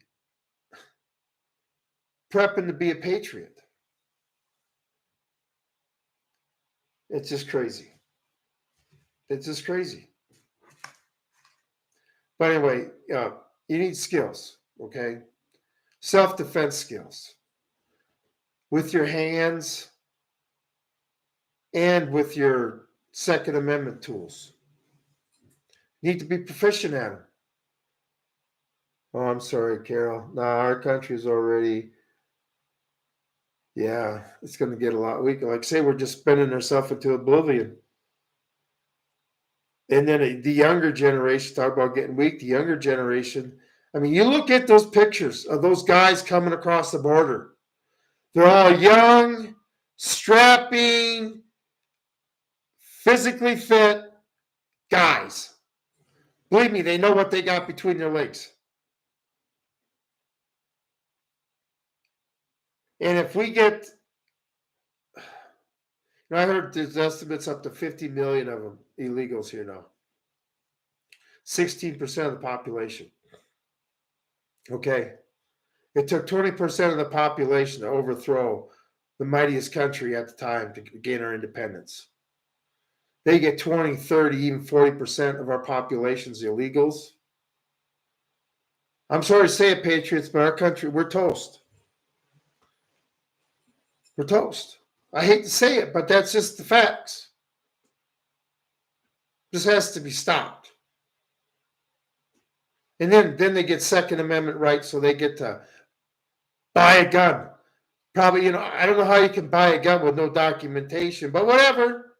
prepping to be a patriot. It's just crazy. It's just crazy. But anyway, you need skills, okay? Self-defense skills with your hands and with your Second Amendment tools. You need to be proficient at them. Oh, I'm sorry, Carol. No, our country is already, it's going to get a lot weaker. Like I say, we're just spinning ourselves into oblivion. And then the younger generation, talk about getting weak, the younger generation. I mean, you look at those pictures of those guys coming across the border. They're all young, strapping, physically fit guys. Believe me, they know what they got between their legs. And if we get, I heard there's estimates up to 50 million of them illegals here now. 16% of the population. Okay. It took 20% of the population to overthrow the mightiest country at the time to gain our independence. They get 20, 30, even 40% of our population's illegals. I'm sorry to say it, Patriots, but our country, we're toast. We're toast. I hate to say it, but that's just the facts. This has to be stopped. And then they get Second Amendment rights, so they get to buy a gun. Probably, I don't know how you can buy a gun with no documentation, but whatever.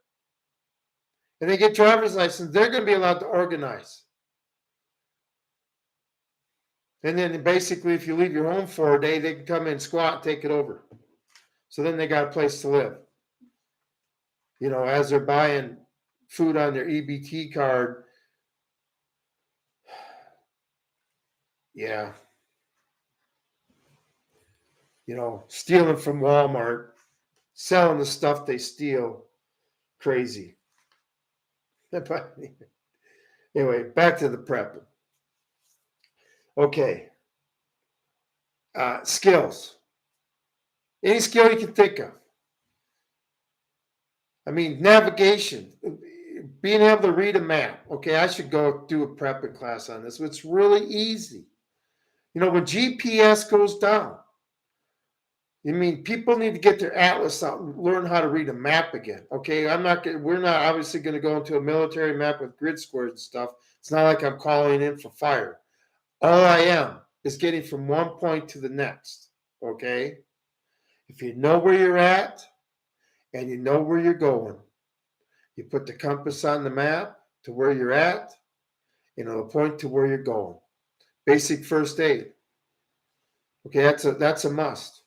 And they get driver's license, they're going to be allowed to organize. And then basically, if you leave your home for a day, they can come in, squat, and take it over. So then they got a place to live. As they're buying food on their EBT card. Yeah. Stealing from Walmart, selling the stuff they steal. Crazy. But anyway, back to the prepping. Okay. Skills. Any skill you can think of. I mean, navigation, being able to read a map. Okay, I should go do a prepping class on this. It's really easy. When GPS goes down, people need to get their atlas out and learn how to read a map again. Okay, we're not obviously going to go into a military map with grid squares and stuff. It's not like I'm calling in for fire. All I am is getting from one point to the next. Okay, if you know where you're at and you know where you're going, you put the compass on the map to where you're at, and it'll point to where you're going. Basic first aid. Okay, that's a must.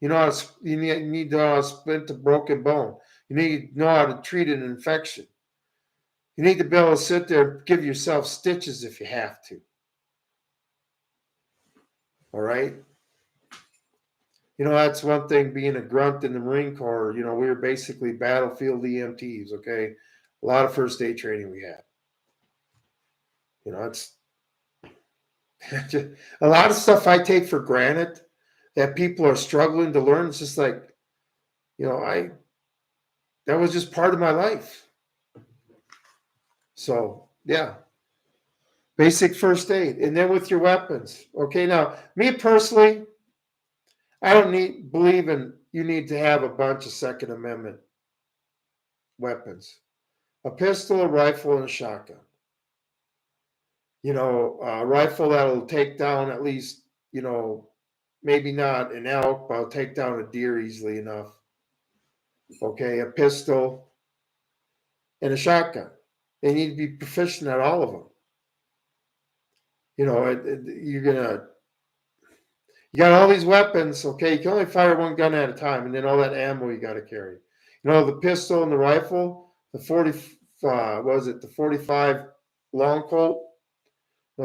You need to know how to splint a broken bone. You need to know how to treat an infection. You need to be able to sit there and give yourself stitches if you have to. All right? That's one thing being a grunt in the Marine Corps. We were basically battlefield EMTs, okay? A lot of first aid training we had. It's a lot of stuff I take for granted that people are struggling to learn. It's just like, that was just part of my life. So, yeah. Basic first aid. And then with your weapons. Okay, now, me personally, I don't believe you need to have a bunch of Second Amendment weapons. A pistol, a rifle, and a shotgun. A rifle that'll take down at least, maybe not an elk, but I'll take down a deer easily enough. Okay, a pistol and a shotgun. They need to be proficient at all of them. You got all these weapons, okay? You can only fire one gun at a time, and then all that ammo you got to carry. The pistol and the rifle, the 45 long Colt,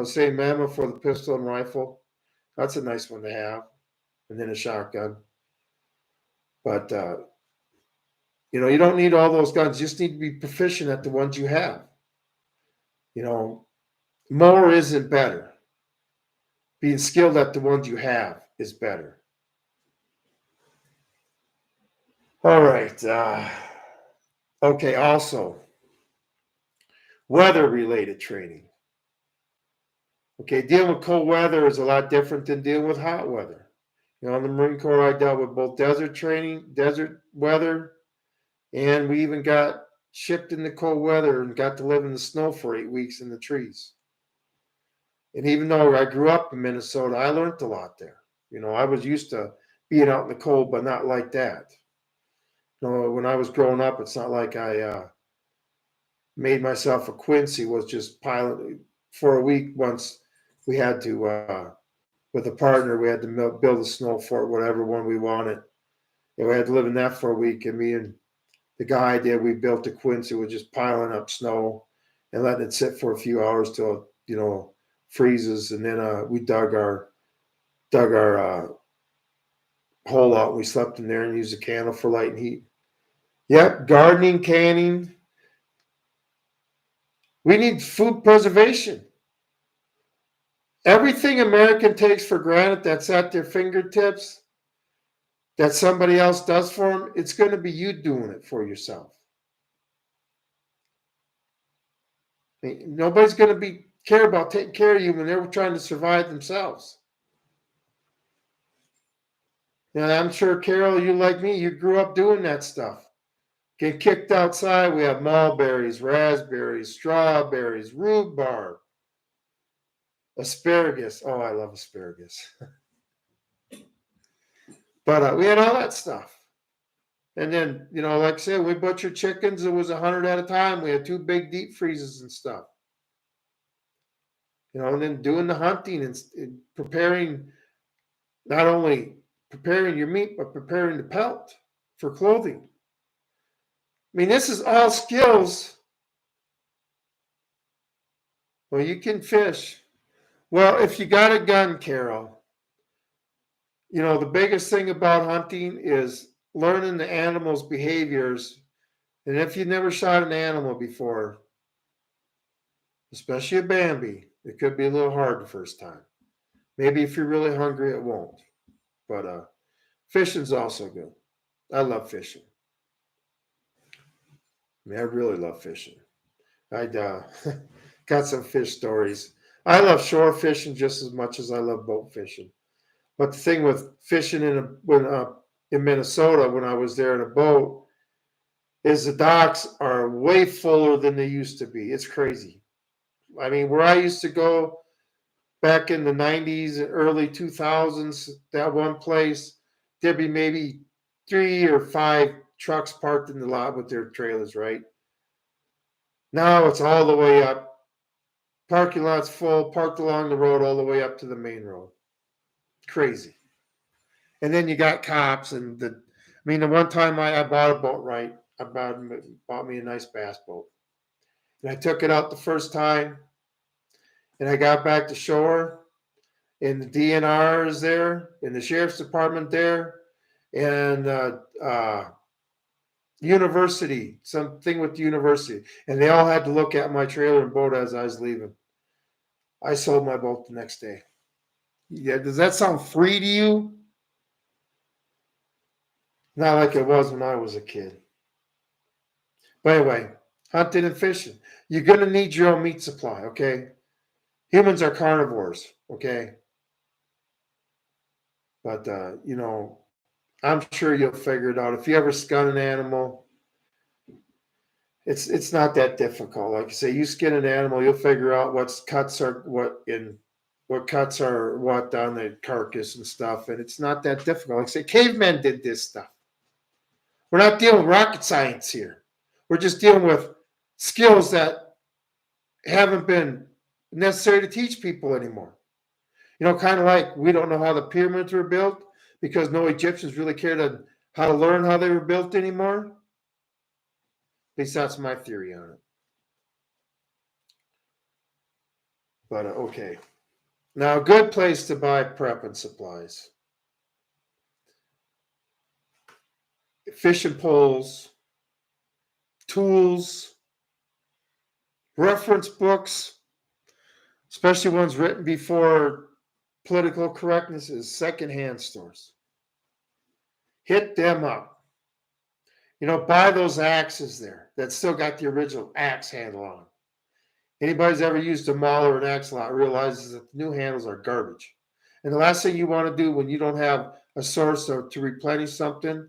same ammo for the pistol and rifle. That's a nice one to have, and then a shotgun. But you don't need all those guns. You just need to be proficient at the ones you have. More isn't better. Being skilled at the ones you have is better. All right. Okay, also, weather-related training. Okay, dealing with cold weather is a lot different than dealing with hot weather. In the Marine Corps, I dealt with both desert weather, and we even got shipped in the cold weather and got to live in the snow for 8 weeks in the trees. And even though I grew up in Minnesota, I learned a lot there. I was used to being out in the cold, but not like that. When I was growing up, it's not like I made myself a Quincy, was just piloting for a week. Once we had to, with a partner, we had to build a snow fort, whatever one we wanted. And we had to live in that for a week. And me and the guy we built a Quincy, was just piling up snow and letting it sit for a few hours till, freezes. And then we dug our hole out. We slept in there and used a candle for light and heat. Yep, gardening, canning. We need food preservation. Everything American takes for granted that's at their fingertips, that somebody else does for them, it's going to be you doing it for yourself. Nobody's going to care about taking care of you when they're trying to survive themselves. And I'm sure, Carol, you like me, you grew up doing that stuff. Get kicked outside, we have mulberries, raspberries, strawberries, rhubarb. Asparagus. Oh, I love asparagus. But we had all that stuff. And then, like I said, we butchered chickens. It was 100 at a time. We had 2 big deep freezes and stuff. And then doing the hunting and preparing, not only preparing your meat, but preparing the pelt for clothing. I mean, this is all skills. Well, you can fish. Well, if you got a gun, Carol, the biggest thing about hunting is learning the animal's behaviors. And if you've never shot an animal before, especially a Bambi, it could be a little hard the first time. Maybe if you're really hungry, it won't. But fishing's also good. I love fishing. I mean, I really love fishing. I got some fish stories. I love shore fishing just as much as I love boat fishing. But the thing with fishing in Minnesota, when I was there in a boat, is the docks are way fuller than they used to be. It's crazy. I mean, where I used to go back in the 90s and early 2000s, that one place, there'd be maybe 3 or 5 trucks parked in the lot with their trailers, right? Now it's all the way up. Parking lot's full, parked along the road all the way up to the main road. Crazy. And then you got cops the one time I bought a boat, right? I bought me a nice bass boat. And I took it out the first time, and I got back to shore, and the DNR is there, and the sheriff's department there, and university, something with the university. And they all had to look at my trailer and boat as I was leaving. I sold my boat the next day. Yeah, does that sound free to you? Not like it was when I was a kid. But anyway, hunting and fishing. You're going to need your own meat supply, okay? Humans are carnivores, okay? But, I'm sure you'll figure it out. If you ever skin an animal, it's not that difficult. Like I say, you skin an animal, you'll figure out what cuts are what on the carcass and stuff. And it's not that difficult. Like I say, cavemen did this stuff. We're not dealing with rocket science here. We're just dealing with skills that haven't been necessary to teach people anymore. Kind of like we don't know how the pyramids were built because no Egyptians really cared how to learn how they were built anymore. At least that's my theory on it. But okay. Now, a good place to buy prep and supplies. Fishing poles, tools, reference books, especially ones written before political correctnesses, secondhand stores. Hit them up. Buy those axes there that still got the original axe handle on. Anybody's ever used a maul or an axe lot realizes that the new handles are garbage. And the last thing you want to do when you don't have a source to replenish something,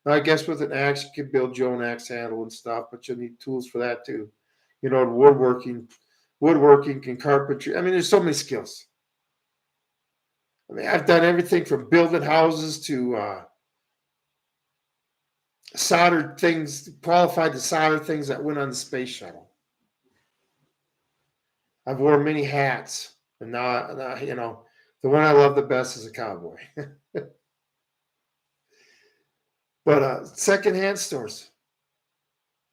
now I guess with an axe you can build your own axe handle and stuff, but you'll need tools for that too. Woodworking and carpentry. I mean, there's so many skills. I mean, I've done everything from building houses to soldered things, qualified to solder things that went on the space shuttle. I've worn many hats, and now the one I love the best is a cowboy. But secondhand stores.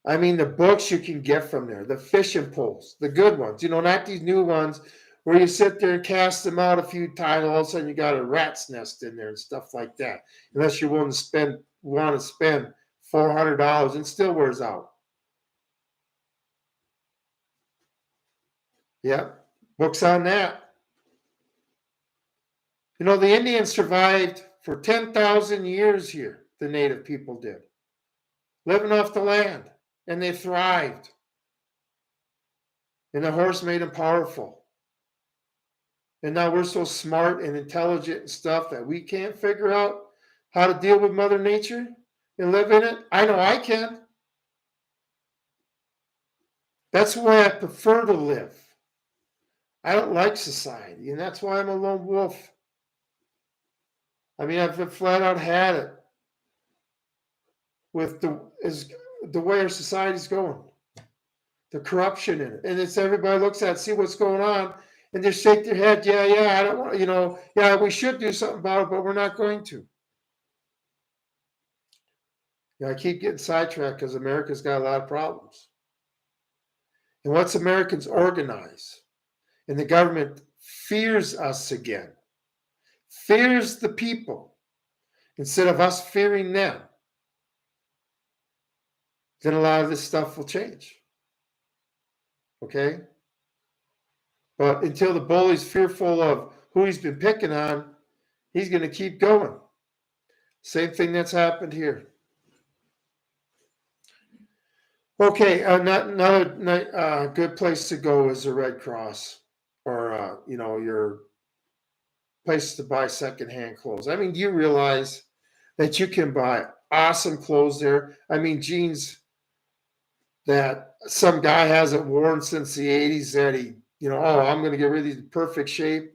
I mean, the books you can get from there, the fishing poles, the good ones, not these new ones where you sit there and cast them out a few times, all of a sudden you got a rat's nest in there and stuff like that. Unless you're willing to want to spend $400 and still wears out. Yep, books on that. The Indians survived for 10,000 years here, the native people did, living off the land, and they thrived. And the horse made them powerful. And now we're so smart and intelligent and stuff that we can't figure out how to deal with Mother Nature and live in it. I know I can. That's the way I prefer to live. I don't like society, and that's why I'm a lone wolf. I mean, I've flat out had it with the way our society's going, the corruption in it, and it's everybody looks at, see what's going on, and just shake their head. Yeah, yeah, I don't want, yeah, we should do something about it, but we're not going to. I keep getting sidetracked because America's got a lot of problems. And once Americans organize and the government fears us again, fears the people instead of us fearing them, then a lot of this stuff will change. Okay? But until the bully's fearful of who he's been picking on, he's going to keep going. Same thing that's happened here. Okay, another good place to go is the Red Cross, or your place to buy secondhand clothes. I mean, do you realize that you can buy awesome clothes there? I mean, jeans that some guy hasn't worn since the 80s that he, I'm going to get rid of these in perfect shape.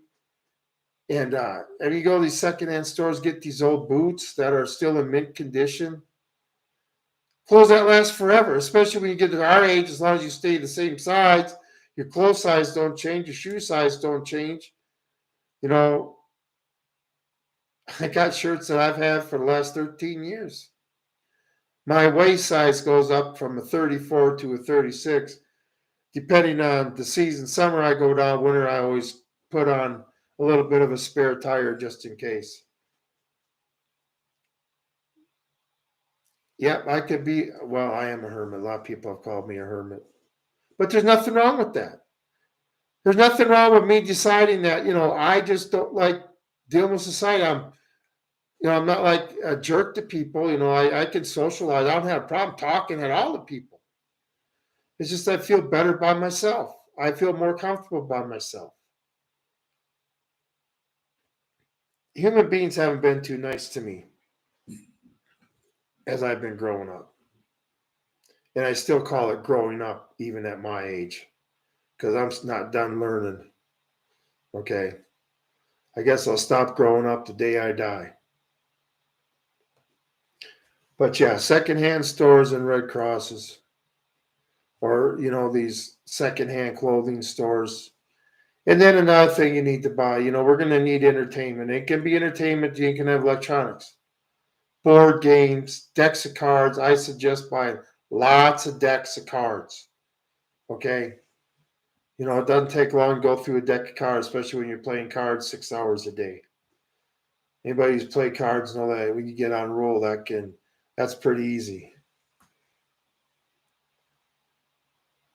And you go to these secondhand stores, get these old boots that are still in mint condition. Clothes that last forever, especially when you get to our age, as long as you stay the same size, your clothes size don't change, your shoe size don't change. I got shirts that I've had for the last 13 years. My waist size goes up from a 34 to a 36, depending on the season. Summer, I go down. Winter, I always put on a little bit of a spare tire just in case. Yep, I could be, well, I am a hermit. A lot of people have called me a hermit. But there's nothing wrong with that. There's nothing wrong with me deciding that, I just don't like dealing with society. I'm not like a jerk to people. I can socialize. I don't have a problem talking at all to people. It's just I feel better by myself. I feel more comfortable by myself. Human beings haven't been too nice to me as I've been growing up. And I still call it growing up, even at my age, because I'm not done learning. Okay. I guess I'll stop growing up the day I die. But yeah, secondhand stores and Red Crosses, or, these secondhand clothing stores. And then another thing you need to buy, we're going to need entertainment. It can be entertainment, you can have electronics, board games, decks of cards. I suggest buying lots of decks of cards. Okay. It doesn't take long to go through a deck of cards, especially when you're playing cards 6 hours a day. Anybody who's played cards know that when you get on roll, that's pretty easy.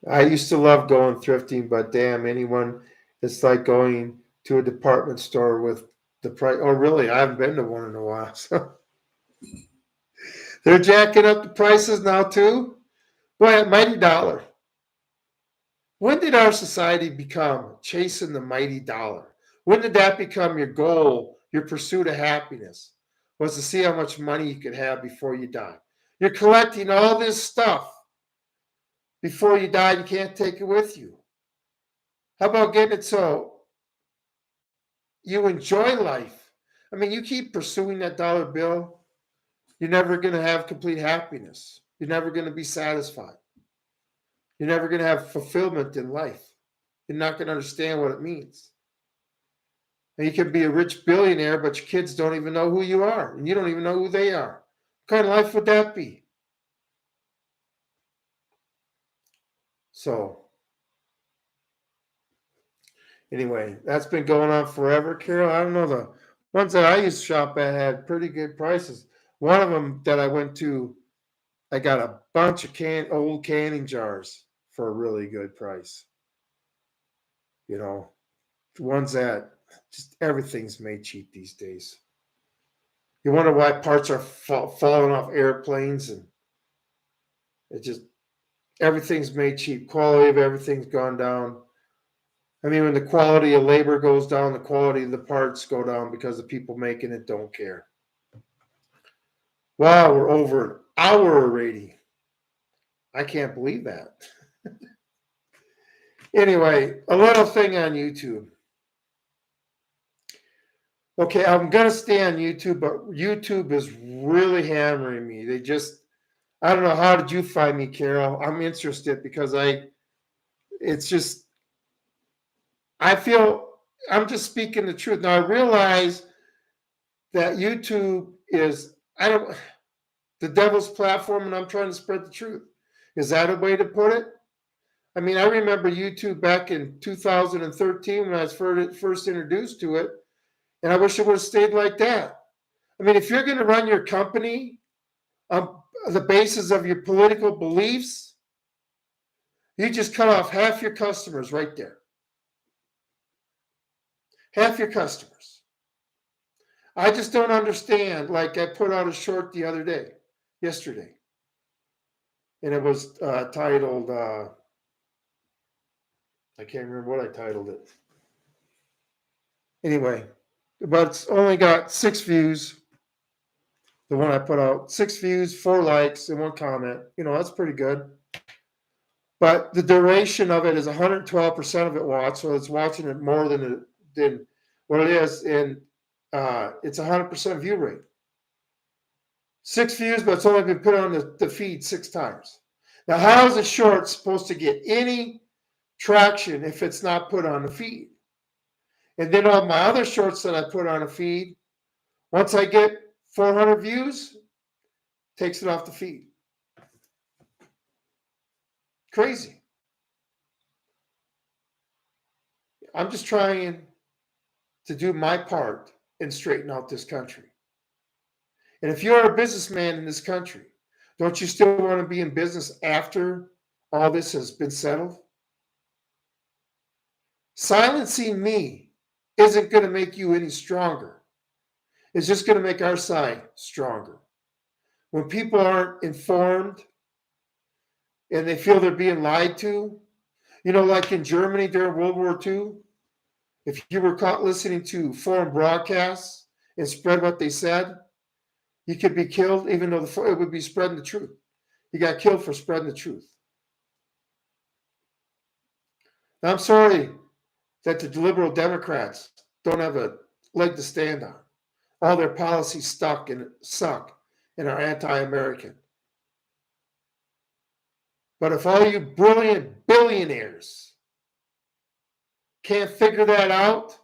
I used to love going thrifting, but damn, it's like going to a department store with the price. Oh, really? I haven't been to one in a while. So they're jacking up the prices now too. Boy, mighty dollar. When did our society become chasing the mighty dollar? When did that become your goal, your pursuit of happiness? Was to see how much money you could have before you die. You're collecting all this stuff before you die. You can't take it with you. How about getting it so you enjoy life? I mean, you keep pursuing that dollar bill, you're never going to have complete happiness. You're never going to be satisfied. You're never going to have fulfillment in life. You're not going to understand what it means. And you can be a rich billionaire, but your kids don't even know who you are, and you don't even know who they are. What kind of life would that be? So, anyway, that's been going on forever, Carol. I don't know. The ones that I used to shop at had pretty good prices. One of them that I went to, I got a bunch of old canning jars for a really good price. The ones that just everything's made cheap these days. You wonder why parts are falling off airplanes, and it just everything's made cheap. Quality of everything's gone down. I mean, when the quality of labor goes down, the quality of the parts go down because the people making it don't care. Wow, we're over an hour already. I can't believe that. Anyway, a little thing on YouTube. Okay, I'm going to stay on YouTube, but YouTube is really hammering me. I don't know, how did you find me, Carol? I'm interested because it's just, I feel I'm just speaking the truth. Now I realize that YouTube is, the devil's platform, and I'm trying to spread the truth. Is that a way to put it? I mean, I remember YouTube back in 2013 when I was first introduced to it, and I wish it would have stayed like that. I mean, if you're going to run your company on the basis of your political beliefs, you just cut off half your customers right there. Half your customers. I just don't understand. Like, I put out a short yesterday, and it was titled, I can't remember what I titled it. Anyway, but it's only got 6 views. The one I put out, 6 views, 4 likes, and 1 comment. That's pretty good. But the duration of it is 112% of it watched, so it's watching it more than what it is, and it's 100% view rate. 6 views, but it's only been put on the feed 6 times. Now, how is a short supposed to get any traction if it's not put on the feed? And then all my other shorts that I put on a feed, once I get 400 views, takes it off the feed. Crazy. I'm just trying to do my part and straighten out this country. And if you're a businessman in this country, don't you still want to be in business after all this has been settled? Silencing me isn't going to make you any stronger. It's just going to make our side stronger. When people aren't informed and they feel they're being lied to, like in Germany during World War II, if you were caught listening to foreign broadcasts and spread what they said, you could be killed, even though it would be spreading the truth. You got killed for spreading the truth. Now, I'm sorry that the liberal Democrats don't have a leg to stand on. All their policies suck and are anti-American. But if all you brilliant billionaires can't figure that out,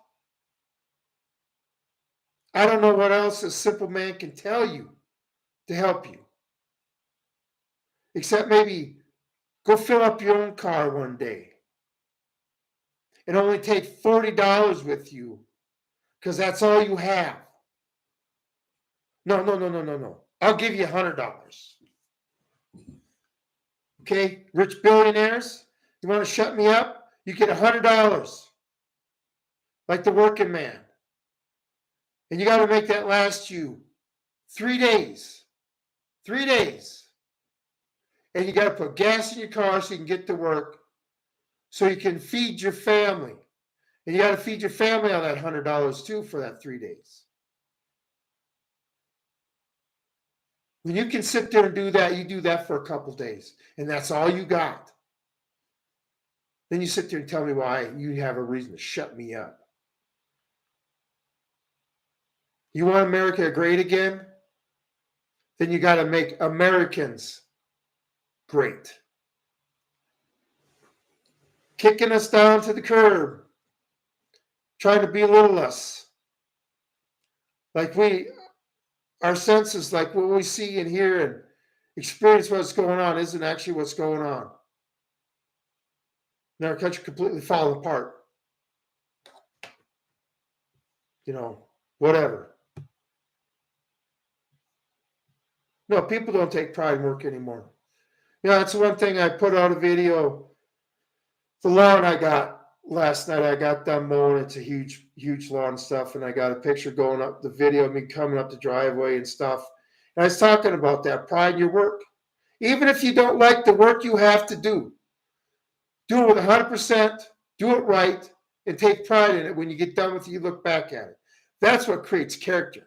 I don't know what else a simple man can tell you to help you. Except maybe go fill up your own car one day and only take $40 with you because that's all you have. No. I'll give you $100. Okay, rich billionaires, you want to shut me up? You get $100, like the working man. And you got to make that last you 3 days. 3 days. And you got to put gas in your car so you can get to work, so you can feed your family. And you got to feed your family on that $100 too for that 3 days. When you can sit there and do that, you do that for a couple days, and that's all you got. Then you sit there and tell me why you have a reason to shut me up. You want America great again? Then you got to make Americans great. Kicking us down to the curb, trying to belittle us. Like our senses, like what we see and hear and experience what's going on isn't actually what's going on. And our country completely falling apart. Whatever. No, people don't take pride in work anymore. That's one thing. I put out a video. The lawn I got last night, I got done mowing. It's a huge, huge lawn and stuff. And I got a picture going up, the video of me coming up the driveway and stuff. And I was talking about that, pride in your work. Even if you don't like the work you have to do it with 100%, do it right, and take pride in it. When you get done with it, you look back at it. That's what creates character.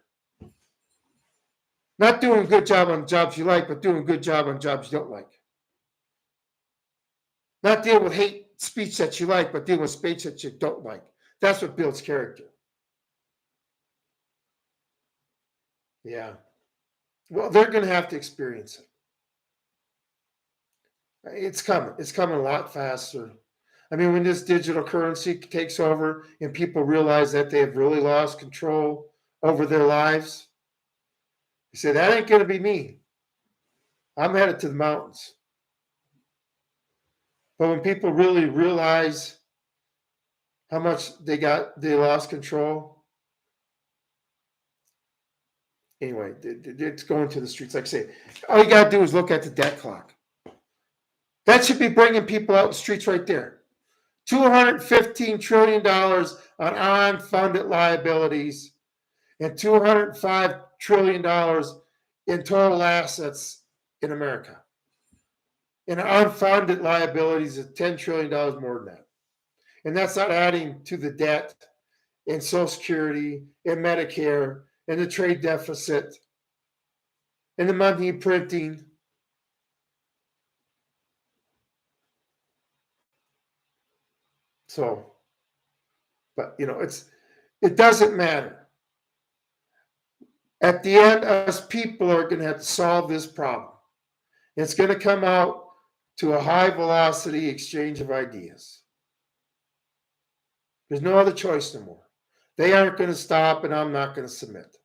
Not doing a good job on jobs you like, but doing a good job on jobs you don't like. Not dealing with hate speech that you like, but deal with speech that you don't like. That's what builds character. Yeah. Well, they're going to have to experience it. It's coming. It's coming a lot faster. I mean, when this digital currency takes over and people realize that they have really lost control over their lives, you say, that ain't going to be me. I'm headed to the mountains. But when people really realize how much they lost control, anyway, it's going to the streets. Like I say, all you got to do is look at the debt clock. That should be bringing people out in the streets right there. $215 trillion on unfunded liabilities and $205 trillion in total assets in America. And unfunded liabilities is $10 trillion more than that. And that's not adding to the debt and Social Security and Medicare and the trade deficit and the money printing. So, but it doesn't matter. At the end, us people are going to have to solve this problem. It's going to come out to a high velocity exchange of ideas. There's no other choice no more. They aren't going to stop, and I'm not going to submit.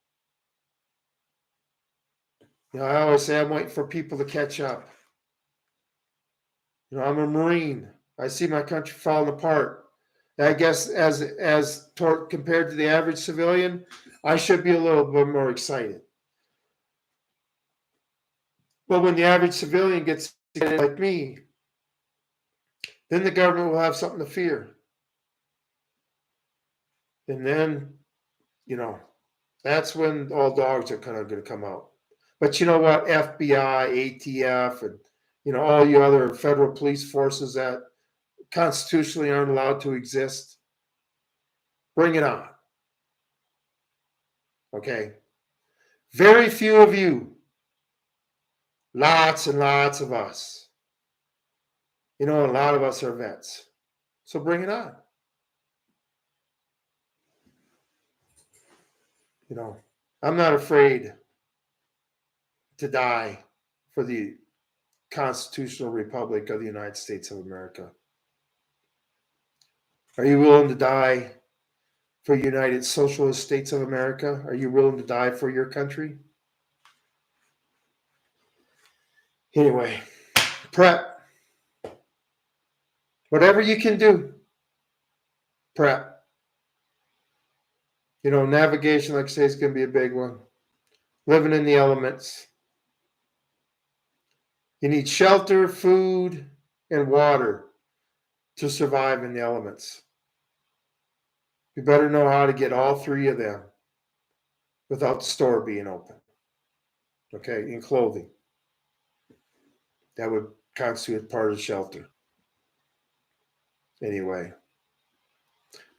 I always say I'm waiting for people to catch up. I'm a Marine. I see my country falling apart. I guess as compared to the average civilian, I should be a little bit more excited. But when the average civilian gets excited like me, then the government will have something to fear. And then, that's when all dogs are kind of going to come out. But you know what? FBI, ATF, and all you other federal police forces that constitutionally aren't allowed to exist, bring it on. Okay? Very few of you, lots and lots of us. A lot of us are vets. So bring it on. I'm not afraid to die for the constitutional republic of the United States of America. Are you willing to die for United Socialist States of America? Are you willing to die for your country? Anyway, prep. Whatever you can do, prep. Navigation, like I say, is going to be a big one. Living in the elements. You need shelter, food, and water to survive in the elements. You better know how to get all three of them without the store being open. Okay, in clothing. That would constitute part of the shelter. Anyway.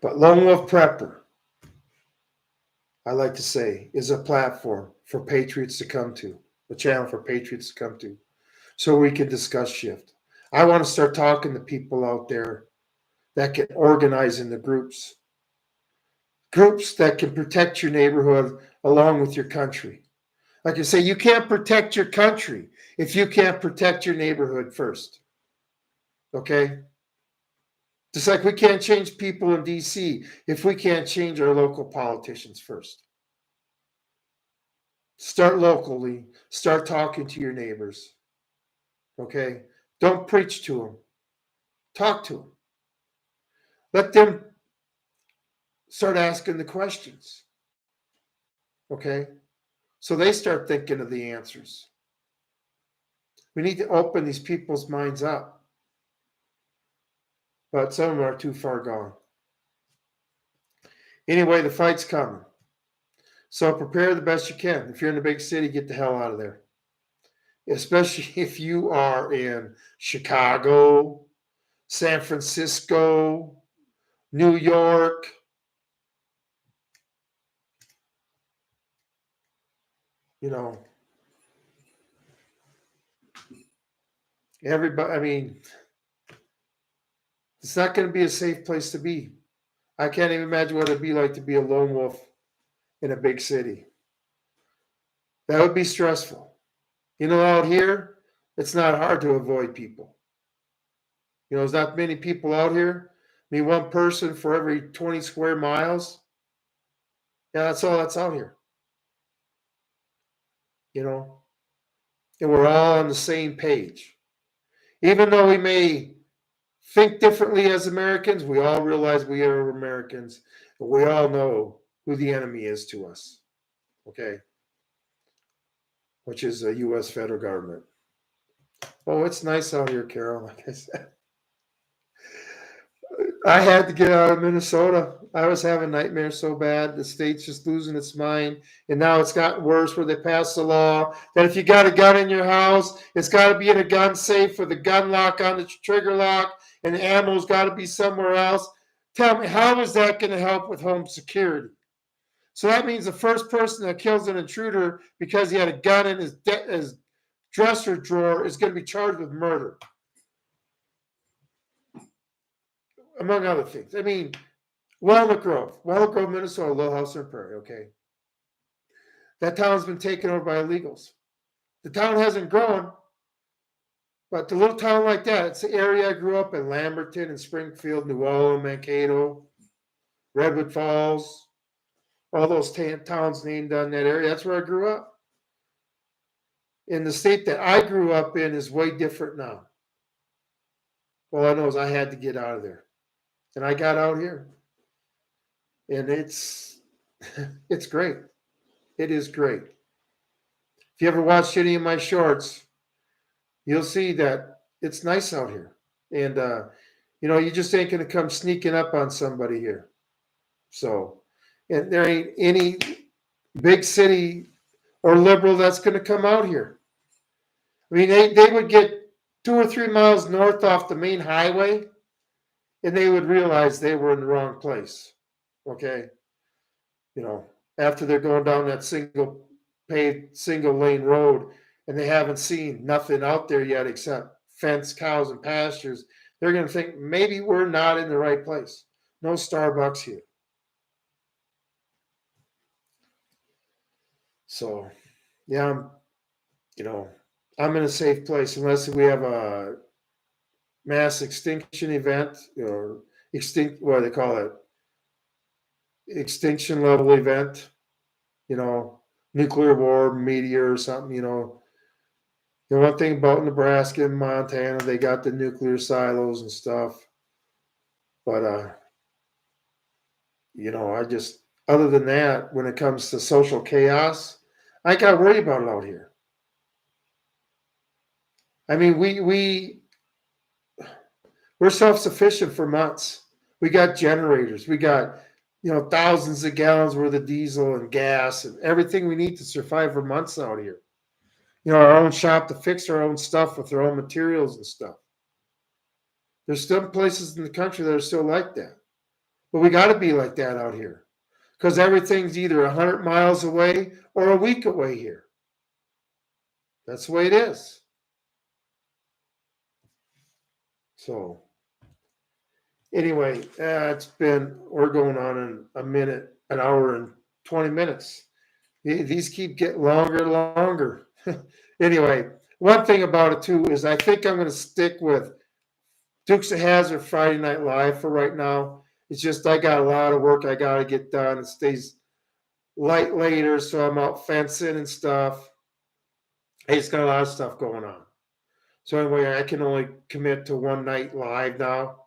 But Lone Wolf Prepper, I like to say, is a platform for patriots to come to, a channel for patriots to come to, so we can discuss shift. I want to start talking to people out there that can organize in the groups that can protect your neighborhood along with your country. Like I say, you can't protect your country if you can't protect your neighborhood first. Okay? Just like we can't change people in DC if we can't change our local politicians first. Start locally. Start talking to your neighbors. Okay? Don't preach to them. Talk to them. Let them start asking the questions. Okay? So they start thinking of the answers. We need to open these people's minds up. But some of them are too far gone. Anyway, the fight's coming. So prepare the best you can. If you're in a big city, get the hell out of there. Especially if you are in Chicago, San Francisco, New York. Everybody, It's not going to be a safe place to be. I can't even imagine what it'd be like to be a lone wolf in a big city. That would be stressful. Out here, it's not hard to avoid people. There's not many people out here. I mean, one person for every 20 square miles. Yeah, that's all that's out here. You know, and we're all on the same page. Even though we may think differently as Americans, we all realize we are Americans, and we all know who the enemy is to us. Okay, which is the U.S. federal government. Oh, it's nice out here, Carol. Like I said, I had to get out of Minnesota. I was having nightmares so bad. The state's just losing its mind. And now it's gotten worse where they passed a law that if you got a gun in your house, it's got to be in a gun safe with a gun lock on the trigger lock, and the ammo's got to be somewhere else. Tell me, how is that going to help with home security? So that means the first person that kills an intruder because he had a gun in his dresser drawer is going to be charged with murder, among other things. I mean, Walnut Grove, Minnesota, Little House on the Prairie, okay? That town's been taken over by illegals. The town hasn't grown, but the little town like that, it's the area I grew up in, Lamberton and Springfield, New Ulm, Mankato, Redwood Falls, all those towns named on that area. That's where I grew up. In the state that I grew up in is way different now. All I know is I had to get out of there. And I got out here. And it's great. It is great. If you ever watched any of my shorts, you'll see that it's nice out here. And, you just ain't going to come sneaking up on somebody here. So, and there ain't any big city or liberal that's going to come out here. I mean, they would get 2 or 3 miles north off the main highway, and they would realize they were in the wrong place. Okay? After they're going down that single lane road, and they haven't seen nothing out there yet except fence, cows, and pastures, they're going to think maybe we're not in the right place. No Starbucks here. So, yeah, I'm in a safe place unless we have a mass extinction event or what do they call it? Extinction level event, nuclear war, meteor or something, The one thing about Nebraska and Montana, they got the nuclear silos and stuff. But, other than that, when it comes to social chaos, I got to worry about it out here. I mean, we're self-sufficient for months. We got generators. We got, thousands of gallons worth of diesel and gas and everything we need to survive for months out here. Our own shop to fix our own stuff with our own materials and stuff. There's still places in the country that are still like that. But we got to be like that out here because everything's either 100 miles away or a week away here. That's the way it is. So, anyway, we're going on in an hour and 20 minutes. These keep getting longer and longer. Anyway, one thing about it too is I think I'm going to stick with Dukes of HAZZARD Friday Night Live for right now. It's just I got a lot of work I got to get done. It stays light later, so I'm out fencing and stuff. I just got a lot of stuff going on. So anyway, I can only commit to one night live now.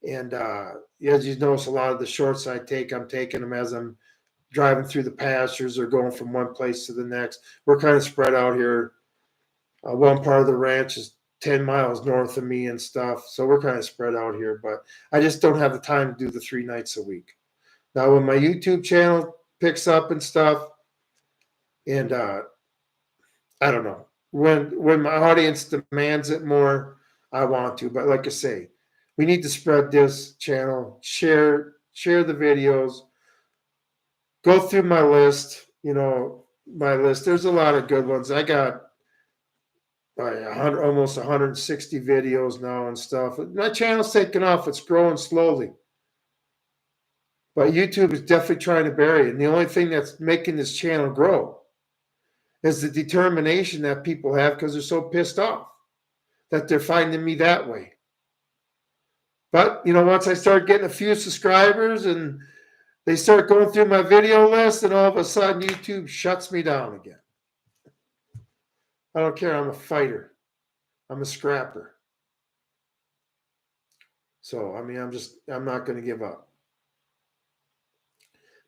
And as you notice, a lot of the shorts I'm taking them as I'm driving through the pastures or going from one place to the next. We're kind of spread out here. One part of the ranch is 10 miles north of me and stuff. So we're kind of spread out here, but I just don't have the time to do the 3 nights a week. Now, when my YouTube channel picks up and stuff, and I don't know, when my audience demands it more, I want to. But like I say, we need to spread this channel, share the videos, go through my list. There's a lot of good ones. I got almost 160 videos now and stuff. My channel's taking off. It's growing slowly. But YouTube is definitely trying to bury it. And the only thing that's making this channel grow is the determination that people have because they're so pissed off that they're finding me that way. But, once I start getting a few subscribers and they start going through my video list, and all of a sudden YouTube shuts me down again. I don't care. I'm a fighter. I'm a scrapper. So, I'm not going to give up.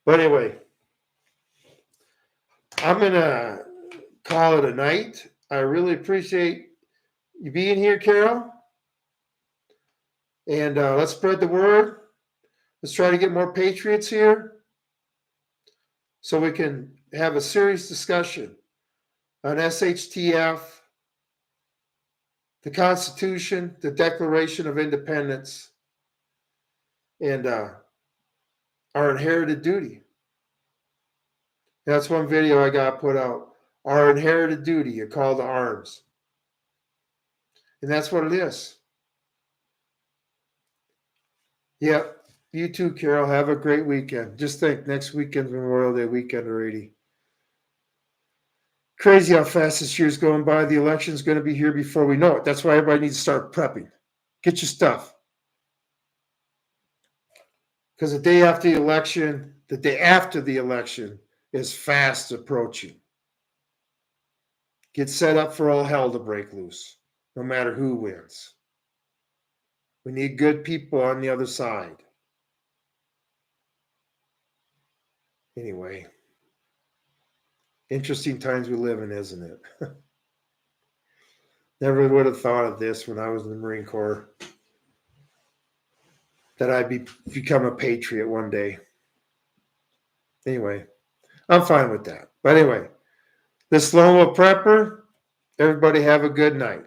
But anyway, I'm going to call it a night. I really appreciate you being here, Carol. And let's spread the word. Let's try to get more Patriots here so we can have a serious discussion on SHTF, the Constitution, the Declaration of Independence, and our inherited duty. That's one video I got put out. Our inherited duty, a call to arms. And that's what it is. Yep. You too, Carol. Have a great weekend. Just think, next weekend's Memorial Day weekend already. Crazy how fast this year's going by. The election's going to be here before we know it. That's why everybody needs to start prepping. Get your stuff. Because the day after the election is fast approaching. Get set up for all hell to break loose, no matter who wins. We need good people on the other side. Anyway, interesting times we live in, isn't it? Never would have thought of this when I was in the Marine Corps, that I'd become a patriot one day. Anyway, I'm fine with that. But anyway, this Lone Wolf Prepper, everybody have a good night.